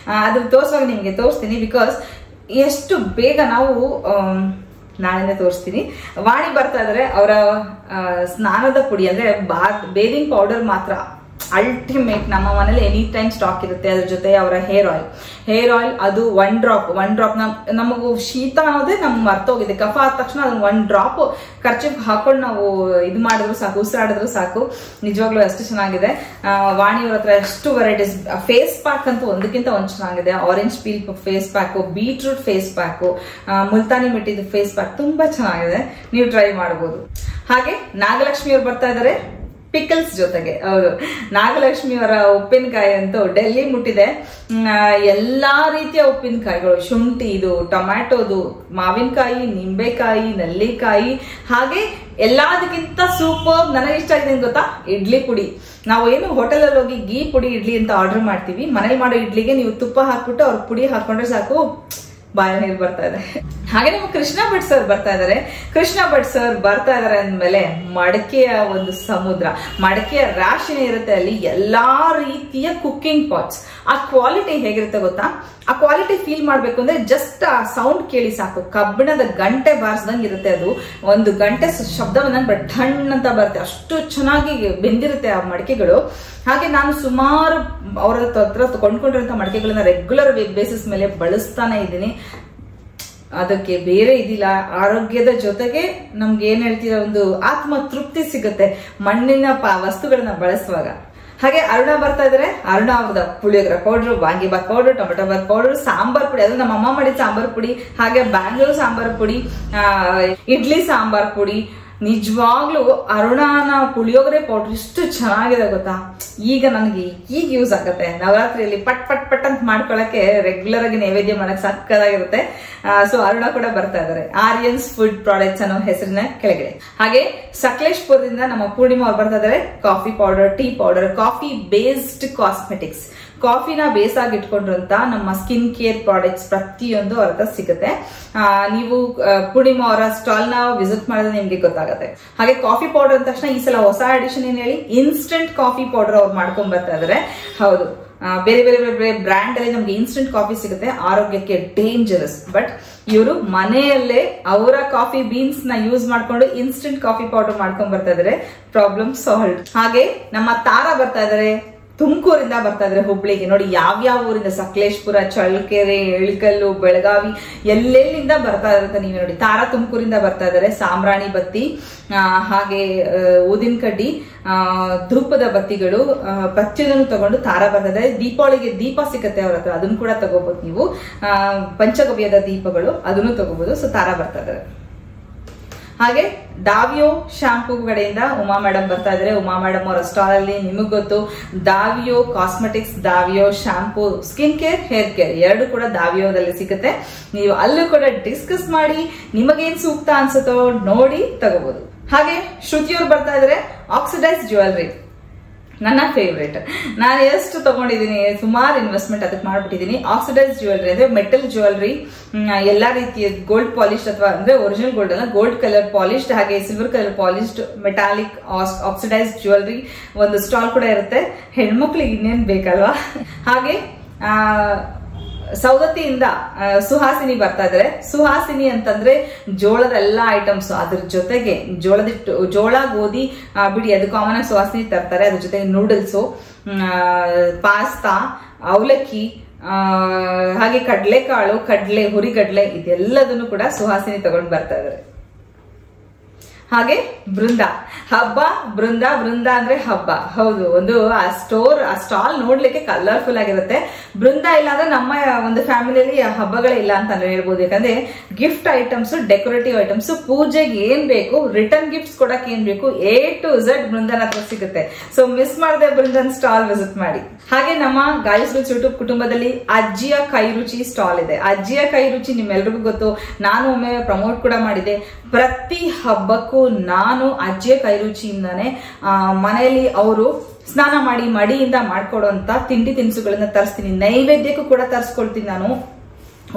ಅದ್ರ ತೋರಿಸುವಾಗ ನಿಮ್ಗೆ ತೋರಿಸ್ತೀನಿ. ಬಿಕಾಸ್ ಎಷ್ಟು ಬೇಗ ನಾವು ನಾಳೆನೇ ತೋರಿಸ್ತೀನಿ. ವಾಣಿ ಬರ್ತಾ ಇದಾರೆ. ಅವರ ಸ್ನಾನದ ಪುಡಿ ಅಂದ್ರೆ ಬೇದಿಂಗ್ ಪೌಡರ್ ಮಾತ್ರ ಅಲ್ಟಿಮೇಟ್. ನಮ್ಮ ಮನೇಲಿ ಎನಿ ಟೈಮ್ ಸ್ಟಾಕ್ ಇರುತ್ತೆ. ಅದ್ರ ಜೊತೆ ಅವರ ಹೇರ್ ಆಯಿಲ್ ಅದು ಒನ್ ಡ್ರಾಪ್ ನಮಗೂ ಶೀತ ಅನ್ನೋದೇ ನಮ್ಗೆ ಮರ್ತೋಗಿದೆ. ಕಫ ಆದ ತಕ್ಷಣ ಅದನ್ನ ಒನ್ ಡ್ರಾಪ್ ಖರ್ಚಿಗೆ ಹಾಕೊಂಡು ನಾವು ಇದು ಮಾಡಿದ್ರು ಸಾಕು, ಉಸಿರಾಡಿದ್ರು ಸಾಕು. ನಿಜವಾಗ್ಲೂ ಅಷ್ಟು ಚೆನ್ನಾಗಿದೆ. ವಾಣಿಯವ್ರ ಹತ್ರ ಎಷ್ಟು ವೆರೈಟೀಸ್. ಫೇಸ್ ಪ್ಯಾಕ್ ಅಂತೂ ಒಂದಕ್ಕಿಂತ ಒಂದು ಚೆನ್ನಾಗಿದೆ. Orange peel face pack, beetroot face pack, Multani ಮಿಟ್ಟಿದ ಫೇಸ್ ಪ್ಯಾಕ್ ತುಂಬಾ ಚೆನ್ನಾಗಿದೆ. ನೀವು ಟ್ರೈ ಮಾಡಬಹುದು. ಹಾಗೆ ನಾಗಲಕ್ಷ್ಮಿ ಅವ್ರು ಬರ್ತಾ ಇದಾರೆ ಪಿಕಲ್ಸ್ ಜೊತೆಗೆ. ಹೌದು, ನಾಗಲಕ್ಷ್ಮಿ ಅವರ ಉಪ್ಪಿನಕಾಯಿ ಅಂತೂ ಡೆಲ್ಲಿ ಮುಟ್ಟಿದೆ. ಎಲ್ಲಾ ರೀತಿಯ ಉಪ್ಪಿನಕಾಯಿಗಳು, ಶುಂಠಿದು, ಟೊಮ್ಯಾಟೋದು, ಮಾವಿನಕಾಯಿ, ನಿಂಬೆಕಾಯಿ, ನೆಲ್ಲಿಕಾಯಿ, ಹಾಗೆ ಎಲ್ಲದಕ್ಕಿಂತ ಸೂಪರ್ ನನಗೆ ಇಷ್ಟ ಆಗಿದೆ ಗೊತ್ತಾ, ಇಡ್ಲಿ ಪುಡಿ. ನಾವು ಏನು ಹೋಟೆಲ್ ಅಲ್ಲಿ ಹೋಗಿ ಗೀ ಪುಡಿ ಇಡ್ಲಿ ಅಂತ ಆರ್ಡರ್ ಮಾಡ್ತೀವಿ, ಮನೇಲಿ ಮಾಡೋ ಇಡ್ಲಿಗೆ ನೀವು ತುಪ್ಪ ಹಾಕ್ಬಿಟ್ಟು ಅವ್ರ ಪುಡಿ ಹಾಕೊಂಡ್ರೆ ಸಾಕು, ಬಾಯ ನೀರು ಬರ್ತಾ ಇದೆ. ಹಾಗೆ ನಮ್ಮ ಕೃಷ್ಣ ಭಟ್ ಸರ್ ಬರ್ತಾ ಇದಾರೆ. ಕೃಷ್ಣ ಭಟ್ ಸರ್ ಬರ್ತಾ ಇದಾರೆ ಅಂದ್ಮೇಲೆ ಮಡಕೆಯ ಒಂದು ಸಮುದ್ರ, ಮಡಕೆಯ ರಾಶಿನೇ ಇರುತ್ತೆ ಅಲ್ಲಿ. ಎಲ್ಲಾ ರೀತಿಯ ಕುಕ್ಕಿಂಗ್ ಪಾಟ್ಸ್. ಆ ಕ್ವಾಲಿಟಿ ಹೇಗಿರುತ್ತೆ ಗೊತ್ತಾ, ಆ ಕ್ವಾಲಿಟಿ ಫೀಲ್ ಮಾಡ್ಬೇಕು ಅಂದ್ರೆ ಜಸ್ಟ್ ಆ ಸೌಂಡ್ ಕೇಳಿ ಸಾಕು, ಕಬ್ಬಿಣದ ಗಂಟೆ ಬಾರಿಸ್ದಂಗೆ ಇರುತ್ತೆ. ಅದು ಒಂದು ಗಂಟೆ ಶಬ್ದ ಬಂದಂಗೆ ಠಣ್ ಅಂತ ಬರುತ್ತೆ. ಅಷ್ಟು ಚೆನ್ನಾಗಿ ಬೆಂದಿರುತ್ತೆ ಆ ಮಡಕೆಗಳು. ಹಾಗೆ ನಾನು ಸುಮಾರು ಅವರ ಹತ್ರ ಕೊಂಡ್ಕೊಂಡಿರುವಂತಹ ಮಡಕೆಗಳನ್ನ ರೆಗ್ಯುಲರ್ ಬೇಸಿಸ್ ಮೇಲೆ ಬಳಸ್ತಾನೆ ಇದ್ದೀನಿ. ಅದಕ್ಕೆ ಬೇರೆ ಇದಿಲ್ಲ. ಆರೋಗ್ಯದ ಜೊತೆಗೆ ನಮ್ಗೆ ಏನ್ ಹೇಳ್ತೀರ, ಒಂದು ಆತ್ಮ ತೃಪ್ತಿ ಸಿಗುತ್ತೆ ಮಣ್ಣಿನ ವಸ್ತುಗಳನ್ನ ಬಳಸುವಾಗ. ಹಾಗೆ ಅರುಣ ಬರ್ತಾ ಇದಾರೆ. ಅರುಣ ಅವ್ರದ puliyogare powder, vangibath powder, tomato bath powder, sambar ಪುಡಿ, ಅದು ನಮ್ಮ ಅಮ್ಮ ಮಾಡಿದ ಸಾಂಬಾರ್ ಪುಡಿ, ಹಾಗೆ ಬ್ಯಾಂಗ್ಳೂರ್ ಸಾಂಬಾರ್ ಪುಡಿ, ಇಡ್ಲಿ ಸಾಂಬಾರ್ ಪುಡಿ. ನಿಜವಾಗ್ಲೂ ಅರುಣಾನ ಪುಳಿಯೋಗರೆ ಪೌಡರ್ ಎಷ್ಟು ಚೆನ್ನಾಗಿದೆ ಗೊತ್ತಾ. ಈಗ ನನಗೆ ಈಗ ಯೂಸ್ ಆಗುತ್ತೆ. ನವರಾತ್ರಿಯಲ್ಲಿ ಪಟ್ ಪಟ್ ಪಟ್ ಅಂತ ಮಾಡ್ಕೊಳಕ್ಕೆ, ರೆಗ್ಯುಲರ್ ಆಗಿ ನೈವೇದ್ಯ ಮಾಡಕ್ ಸಕ್ಕದಾಗಿರುತ್ತೆ. ಸೊ ಅರುಣ ಕೂಡ ಬರ್ತಾ ಇದಾರೆ ಆರ್ಯನ್ಸ್ ಫುಡ್ ಪ್ರಾಡಕ್ಟ್ಸ್ ಅನ್ನೋ ಹೆಸರಿನ ಕೆಳಗಡೆ. ಹಾಗೆ ಸಕಲೇಶ್ಪುರದಿಂದ ನಮ್ಮ ಪೂರ್ಣಿಮಾ ಅವ್ರು ಬರ್ತಾ ಇದಾರೆ. Coffee powder, tea powder, coffee based cosmetics, ಕಾಫಿನ ಬೇಸ್ ಆಗಿ ಇಟ್ಕೊಂಡಿರುವಂತ ನಮ್ಮ ಸ್ಕಿನ್ ಕೇರ್ ಪ್ರಾಡಕ್ಟ್ಸ್ ಪ್ರತಿಯೊಂದು ಅವ್ರ ಹತ್ರ ಸಿಗುತ್ತೆ. ನೀವು ಪೂರ್ಣಿಮಾ ಅವರ ಸ್ಟಾಲ್ ನ ವಿಸಿಟ್ ಮಾಡಿದ್ರೆ ನಿಮ್ಗೆ ಗೊತ್ತಾಗುತ್ತೆ. ಹಾಗೆ ಕಾಫಿ ಪೌಡರ್ ಅಂದ ತಕ್ಷಣ ಈ ಸಲ ಹೊಸ ಅಡಿಷನ್ ಏನ್ ಹೇಳಿ, ಇನ್ಸ್ಟೆಂಟ್ ಕಾಫಿ ಪೌಡರ್ ಅವ್ರು ಮಾಡ್ಕೊಂಡ್ ಬರ್ತಾ ಇದಾರೆ. ಹೌದು, ಬೇರೆ ಬೇರೆ ಬೇರೆ ಬ್ರ್ಯಾಂಡ್ ಅಲ್ಲಿ ನಮ್ಗೆ ಇನ್ಸ್ಟೆಂಟ್ ಕಾಫಿ ಸಿಗುತ್ತೆ, ಆರೋಗ್ಯಕ್ಕೆ ಡೇಂಜರಸ್. ಬಟ್ ಇವರು ಮನೆಯಲ್ಲೇ ಅವರ ಕಾಫಿ ಬೀನ್ಸ್ ನ ಯೂಸ್ ಮಾಡ್ಕೊಂಡು ಇನ್ಸ್ಟೆಂಟ್ ಕಾಫಿ ಪೌಡರ್ ಮಾಡ್ಕೊಂಡ್ ಬರ್ತಾ ಇದಾರೆ. Problem solve. ಹಾಗೆ ನಮ್ಮ ತಾರಾ ಬರ್ತಾ ಇದಾರೆ. ತುಮಕೂರಿಂದ ಬರ್ತಾ ಇದ್ರೆ ಹುಬ್ಳಿಗೆ. ನೋಡಿ ಯಾವ್ಯಾವ ಊರಿಂದ, ಸಕಲೇಶ್ಪುರ, ಚಳ್ಳಕೆರೆ, ಇಳಕಲ್ಲು, ಬೆಳಗಾವಿ, ಎಲ್ಲೆಲ್ಲಿಂದ ಬರ್ತಾ ಇರುತ್ತೆ ನೀವೇ ನೋಡಿ. ತಾರಾ ತುಮಕೂರಿಂದ ಬರ್ತಾ ಇದಾರೆ, ಸಾಂಬ್ರಾಣಿ ಬತ್ತಿ, ಹಾಗೆ ಊದಿನ ಕಡ್ಡಿ, ಧೂಪದ ಬತ್ತಿಗಳು, ಪ್ರತಿಯೊಂದನ್ನು ತಗೊಂಡು ತಾರಾ ಬರ್ತಾ ಇದ್ದಾರೆ. ದೀಪಾವಳಿಗೆ ದೀಪ ಸಿಕ್ಕತ್ತೆ ಅವ್ರ ಹತ್ರ, ಅದನ್ನು ಕೂಡ ತಗೋಬಹುದು ನೀವು. ಪಂಚಗವ್ಯದ ದೀಪಗಳು ಅದನ್ನು ತಗೋಬಹುದು. ಸೊ ತಾರಾ ಬರ್ತಾ ಇದ್ದಾರೆ. ಹಾಗೆ ದಾವಿಯೋ ಶಾಂಪೂ ಕಡೆಯಿಂದ ಉಮಾ ಮೇಡಮ್ ಬರ್ತಾ ಇದ್ದಾರೆ. ಉಮಾ ಮೇಡಮ್ ಅವರ ಸ್ಟಾಲ್ ಅಲ್ಲಿ ನಿಮಗ್ ಗೊತ್ತು, ದಾವಿಯೋ ಕಾಸ್ಮೆಟಿಕ್ಸ್, ದಾವಿಯೋ shampoo, skin care, hair care ಎರಡು ಕೂಡ ದಾವಿಯೋದಲ್ಲಿ ಸಿಗುತ್ತೆ. ನೀವು ಅಲ್ಲೂ ಕೂಡ ಡಿಸ್ಕಸ್ ಮಾಡಿ ನಿಮಗೇನ್ ಸೂಕ್ತ ಅನ್ಸುತ್ತೋ ನೋಡಿ ತಗೋಬಹುದು. ಹಾಗೆ ಶ್ರುತಿಯವ್ರು ಬರ್ತಾ ಇದ್ದಾರೆ, ಆಕ್ಸಿಡೈಸ್ ಜ್ಯುವೆಲ್ರಿ ನನ್ನ ಫೇವ್ರೇಟ್. ನಾನು ಎಷ್ಟು ತಗೊಂಡಿದ್ದೀನಿ, ಸುಮಾರು ಇನ್ವೆಸ್ಟ್ಮೆಂಟ್ ಅದಕ್ಕೆ ಮಾಡ್ಬಿಟ್ಟಿದ್ದೀನಿ. ಆಕ್ಸಿಡೈಸ್ ಜ್ಯುವೆಲ್ರಿ ಅಂದ್ರೆ ಮೆಟಲ್ ಜ್ಯುವೆಲ್ರಿ, ಎಲ್ಲಾ ರೀತಿಯ ಗೋಲ್ಡ್ ಪಾಲಿಶ್ ಅಥವಾ ಅಂದ್ರೆ ಒರಿಜಿನಲ್ ಗೋಲ್ಡ್ ಅಲ್ಲ, ಗೋಲ್ಡ್ ಕಲರ್ ಪಾಲಿಶ್ಡ್ ಹಾಗೆ silver colour polished metallic oxidise jewellery ಒಂದು ಸ್ಟಾಲ್ ಕೂಡ ಇರುತ್ತೆ. ಹೆಣ್ಮಕ್ಳಿಗೆ ಇನ್ನೇನ್ ಬೇಕಲ್ವಾ. ಹಾಗೆ ಸೌದತ್ತಿಯಿಂದ ಸುಹಾಸಿನಿ ಬರ್ತಾ ಇದಾರೆ. ಸುಹಾಸಿನಿ ಅಂತಂದ್ರೆ ಜೋಳದ ಎಲ್ಲಾ ಐಟಮ್ಸ್, ಅದ್ರ ಜೊತೆಗೆ ಜೋಳದಿಟ್ಟು, ಜೋಳ, ಗೋಧಿ ಬಿಡಿ ಅದು ಕಾಮನ್ ಆಗಿ ಸುಹಾಸಿನಿ ತರ್ತಾರೆ. ಅದ್ರ ಜೊತೆಗೆ ನೂಡಲ್ಸು, ಪಾಸ್ತಾ, ಅವಲಕ್ಕಿ, ಹಾಗೆ ಕಡಲೆಕಾಳು, ಕಡಲೆ, ಹುರಿಗಡ್ಲೆ ಇದೆಲ್ಲದನ್ನು ಕೂಡ ಸುಹಾಸಿನಿ ತಗೊಂಡು ಬರ್ತಾ ಇದಾರೆ. ಹಾಗೆ ಬೃಂದ, ಹಬ್ಬ ಬೃಂದ, ಬೃಂದ ಅಂದ್ರೆ ಹಬ್ಬ. ಹೌದು, ಒಂದು ಆ ಸ್ಟಾಲ್ ನೋಡ್ಲಿಕ್ಕೆ ಕಲರ್ಫುಲ್ ಆಗಿರುತ್ತೆ. ಬೃಂದ ಇಲ್ಲ ಅಂದ್ರೆ ನಮ್ಮ ಒಂದು ಫ್ಯಾಮಿಲಿಯಲ್ಲಿ ಹಬ್ಬಗಳೇ ಇಲ್ಲ ಅಂತ ಹೇಳ್ಬೋದು. ಯಾಕಂದ್ರೆ ಗಿಫ್ಟ್ ಐಟಮ್ಸ್, ಡೆಕೋರೇಟಿವ್ ಐಟಮ್ಸ್, ಪೂಜೆಗೆ ಏನ್ ಬೇಕು, ರಿಟರ್ನ್ ಗಿಫ್ಟ್ಸ್ ಕೊಡಕ್ಕೆ ಏನ್ ಬೇಕು, A to Z ಬೃಂದನ ಹತ್ರ ಸಿಗುತ್ತೆ. ಸೊ ಮಿಸ್ ಮಾಡದೆ ಬೃಂದನ್ ಸ್ಟಾಲ್ ವಿಸಿಟ್ ಮಾಡಿ. ಹಾಗೆ ನಮ್ಮ ಗಾಯಸ್ ರುಚಿ ಯೂಟ್ಯೂಬ್ ಕುಟುಂಬದಲ್ಲಿ ಅಜ್ಜಿಯ ಕೈ ರುಚಿ ಸ್ಟಾಲ್ ಇದೆ. ಅಜ್ಜಿಯ ಕೈ ರುಚಿ ನಿಮ್ಮೆಲ್ರಿಗೂ ಗೊತ್ತು, ನಾನು ಒಮ್ಮೆ ಪ್ರಮೋಟ್ ಕೂಡ ಮಾಡಿದೆ. ಪ್ರತಿ ಹಬ್ಬಕ್ಕೂ ನಾನು ಅಜ್ಜಿಯ ಕೈ ರುಚಿಯಿಂದಾನೆ ಮನೆಯಲ್ಲಿ ಅವರು ಸ್ನಾನ ಮಾಡಿ ಮಡಿಯಿಂದ ಮಾಡ್ಕೊಡುವಂತ ತಿಂಡಿ ತಿನಿಸುಗಳನ್ನ ತರಿಸ್ತೀನಿ. ನೈವೇದ್ಯಕ್ಕೂ ಕೂಡ ತರಿಸ್ಕೊಳ್ತೀನಿ ನಾನು.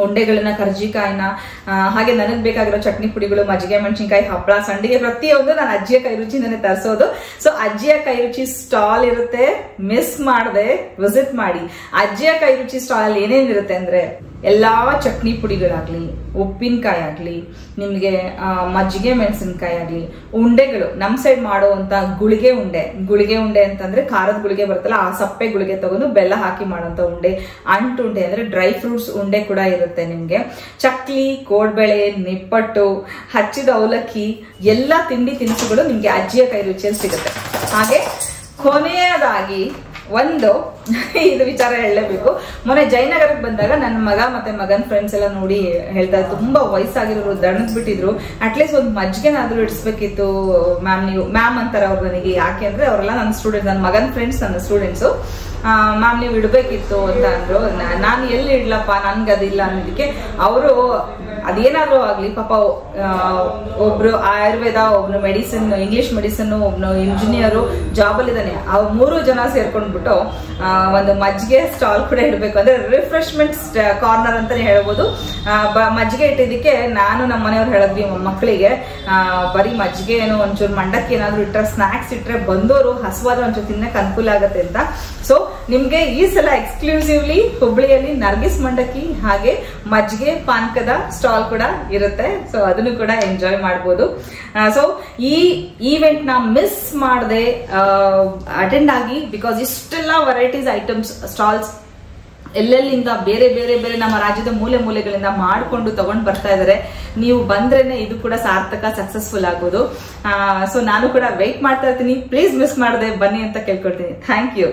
ಉಂಡೆಗಳನ್ನ, ಕರ್ಜಿಕಾಯಿನ, ಹಾಗೆ ನನಗ್ ಬೇಕಾಗಿರೋ ಚಟ್ನಿ ಪುಡಿಗಳು, ಮಜ್ಜಿಗೆ ಮೆಣಸಿನ್ಕಾಯಿ, ಹಪ್ಪಳ, ಸಂಡಿಗೆ ಪ್ರತಿಯೊಂದು ನಾನು ಅಜ್ಜಿಯ ಕೈ ರುಚಿಯಿಂದಾನೆ ತರಿಸೋದು. ಸೊ ಅಜ್ಜಿಯ ಕೈ ರುಚಿ ಸ್ಟಾಲ್ ಇರುತ್ತೆ, ಮಿಸ್ ಮಾಡದೆ ವಿಸಿಟ್ ಮಾಡಿ. ಅಜ್ಜಿಯ ಕೈ ರುಚಿ ಸ್ಟಾಲ್ ಅಲ್ಲಿ ಏನೇನಿರುತ್ತೆ ಅಂದ್ರೆ ಎಲ್ಲಾ ಚಟ್ನಿ ಪುಡಿಗಳಾಗ್ಲಿ, ಉಪ್ಪಿನಕಾಯಿ ಆಗ್ಲಿ, ನಿಮ್ಗೆ ಮಜ್ಜಿಗೆ ಮೆಣಸಿನಕಾಯಿ ಆಗ್ಲಿ, ಉಂಡೆಗಳು ನಮ್ ಸೈಡ್ ಮಾಡುವಂತ ಗುಳಿಗೆ ಉಂಡೆ ಅಂತಂದ್ರೆ ಖಾರದ ಗುಳಿಗೆ ಬರುತ್ತಲ್ಲ, ಆ ಸಪ್ಪೆ ಗುಳಿಗೆ ತಗೊಂಡು ಬೆಲ್ಲ ಹಾಕಿ ಮಾಡುವಂತ ಉಂಡೆ, ಅಂಟು ಉಂಡೆ ಅಂದ್ರೆ ಡ್ರೈ ಫ್ರೂಟ್ಸ್ ಉಂಡೆ ಕೂಡ ಇರುತ್ತೆ ನಿಮ್ಗೆ. ಚಕ್ಲಿ, ಕೋಡ್ಬೆಳೆ, ನಿಪ್ಪಟ್ಟು, ಹಚ್ಚಿದ ಅವಲಕ್ಕಿ, ಎಲ್ಲಾ ತಿಂಡಿ ತಿನಿಸುಗಳು ನಿಮ್ಗೆ ಅಜ್ಜಿಯ ಕೈ ರುಚಿಯಲ್ಲಿ ಸಿಗುತ್ತೆ. ಹಾಗೆ ಕೊನೆಯದಾಗಿ ಒಂದು ಇದು ವಿಚಾರ ಹೇಳಲೇಬೇಕು. ಮೊನ್ನೆ ಜಯನಗರಕ್ಕೆ ಬಂದಾಗ ನನ್ನ ಮಗ ಮತ್ತೆ ಮಗನ್ ಫ್ರೆಂಡ್ಸ್ ಎಲ್ಲ ನೋಡಿ ಹೇಳ್ತಾ ಇದ್ರು, ತುಂಬಾ ವಯಸ್ಸಾಗಿರೋರು ದಣದ್ ಬಿಟ್ಟಿದ್ರು, ಅಟ್ಲೀಸ್ಟ್ ಒಂದು ಮಜ್ಜಿಗೆನಾದ್ರೂ ಇಡಿಸ್ಬೇಕಿತ್ತು ಮ್ಯಾಮ್, ನೀವು ಮ್ಯಾಮ್ ಅಂತಾರೆ ಅವ್ರು ನನಗೆ. ಯಾಕೆ ಅಂದ್ರೆ ಅವರೆಲ್ಲ ನನ್ನ ಸ್ಟೂಡೆಂಟ್, ನನ್ನ ಮಗನ್ ಫ್ರೆಂಡ್ಸ್, ನನ್ನ ಸ್ಟೂಡೆಂಟ್ಸು. ಮ್ಯಾಮ್ ನೀವು ಇಡ್ಬೇಕಿತ್ತು ಅಂತ ಅಂದ್ರು. ನಾನು ಎಲ್ಲಿ ಇಡ್ಲಪ್ಪ, ನನ್ಗದಿಲ್ಲ ಅನ್ನೋದಕ್ಕೆ ಅವರು ಅದೇನಾದ್ರೂ ಆಗ್ಲಿ, ಪಾಪ ಒಬ್ರು ಆಯುರ್ವೇದ, ಒಬ್ನು ಮೆಡಿಸಿನ್, ಇಂಗ್ಲಿಷ್ ಮೆಡಿಸಿನ್, ಒಬ್ನು ಇಂಜಿನಿಯರು ಜಾಬ್ ಅಲ್ಲಿ ಇದ್ದಾನೆ. ಅವ್ರು 3 ಜನ ಸೇರ್ಕೊಂಡ್ಬಿಟ್ಟು ಒಂದು ಮಜ್ಜಿಗೆ ಸ್ಟಾಲ್ ಕೂಡ ಇಡಬೇಕು, ಅಂದ್ರೆ ರಿಫ್ರೆಶ್ಮೆಂಟ್ ಕಾರ್ನರ್ ಅಂತಾನೆ ಹೇಳ್ಬೋದು. ಮಜ್ಜಿಗೆ ಇಟ್ಟಿದ್ದಕ್ಕೆ ನಾನು ನಮ್ಮ ಮನೆಯವ್ರು ಹೇಳಿದ್ವಿ ಮಕ್ಕಳಿಗೆ, ಬರೀ ಮಜ್ಜಿಗೆ ಏನೋ ಒಂಚೂರು ಮಂಡಕ್ಕಿ ಏನಾದ್ರು ಇಟ್ಟರೆ, ಸ್ನಾಕ್ಸ್ ಇಟ್ಟರೆ ಬಂದವರು ಹಸುವಾದ ಒಂಚೂರು ತಿನ್ನಕ್ಕೆ ಅನುಕೂಲ ಆಗುತ್ತೆ ಅಂತ. ಸೊ ನಿಮ್ಗೆ ಈ ಸಲ ಎಕ್ಸ್ಕ್ಲೂಸಿವ್ಲಿ ಹುಬ್ಳಿಯಲ್ಲಿ ನರ್ಗಿಸ್ ಮಂಡಕ್ಕಿ ಹಾಗೆ ಮಜ್ಜಿಗೆ ಪಾನಕದ ಸ್ಟಾಲ್ ಕೂಡ ಇರುತ್ತೆ. ಸೊ ಅದನ್ನು ಕೂಡ ಎಂಜಾಯ್ ಮಾಡಬಹುದು. ಸೊ ಈ ಈವೆಂಟ್ ನ ಮಿಸ್ ಮಾಡದೆ ಅಟೆಂಡ್ ಆಗಿ, ಬಿಕಾಸ್ ಇಷ್ಟೆಲ್ಲ ವೆರೈಟೀಸ್ ಐಟಮ್ಸ್ ಸ್ಟಾಲ್ಸ್ ಎಲ್ಲೆಲ್ಲಿಂದ ಬೇರೆ ಬೇರೆ ಬೇರೆ ನಮ್ಮ ರಾಜ್ಯದ ಮೂಲೆ ಮೂಲೆಗಳಿಂದ ಮಾಡಿಕೊಂಡು ತಗೊಂಡು ಬರ್ತಾ ಇದಾರೆ. ನೀವು ಬಂದ್ರೇನೆ ಇದು ಕೂಡ ಸಾರ್ಥಕ, ಸಕ್ಸಸ್ಫುಲ್ ಆಗೋದು. ಸೊ ನಾನು ಕೂಡ ವೆಯ್ಟ್ ಮಾಡ್ತಾ ಇರ್ತೀನಿ. ಪ್ಲೀಸ್ ಮಿಸ್ ಮಾಡದೆ ಬನ್ನಿ ಅಂತ ಕೇಳ್ಕೊಳ್ತೀನಿ. Thank you.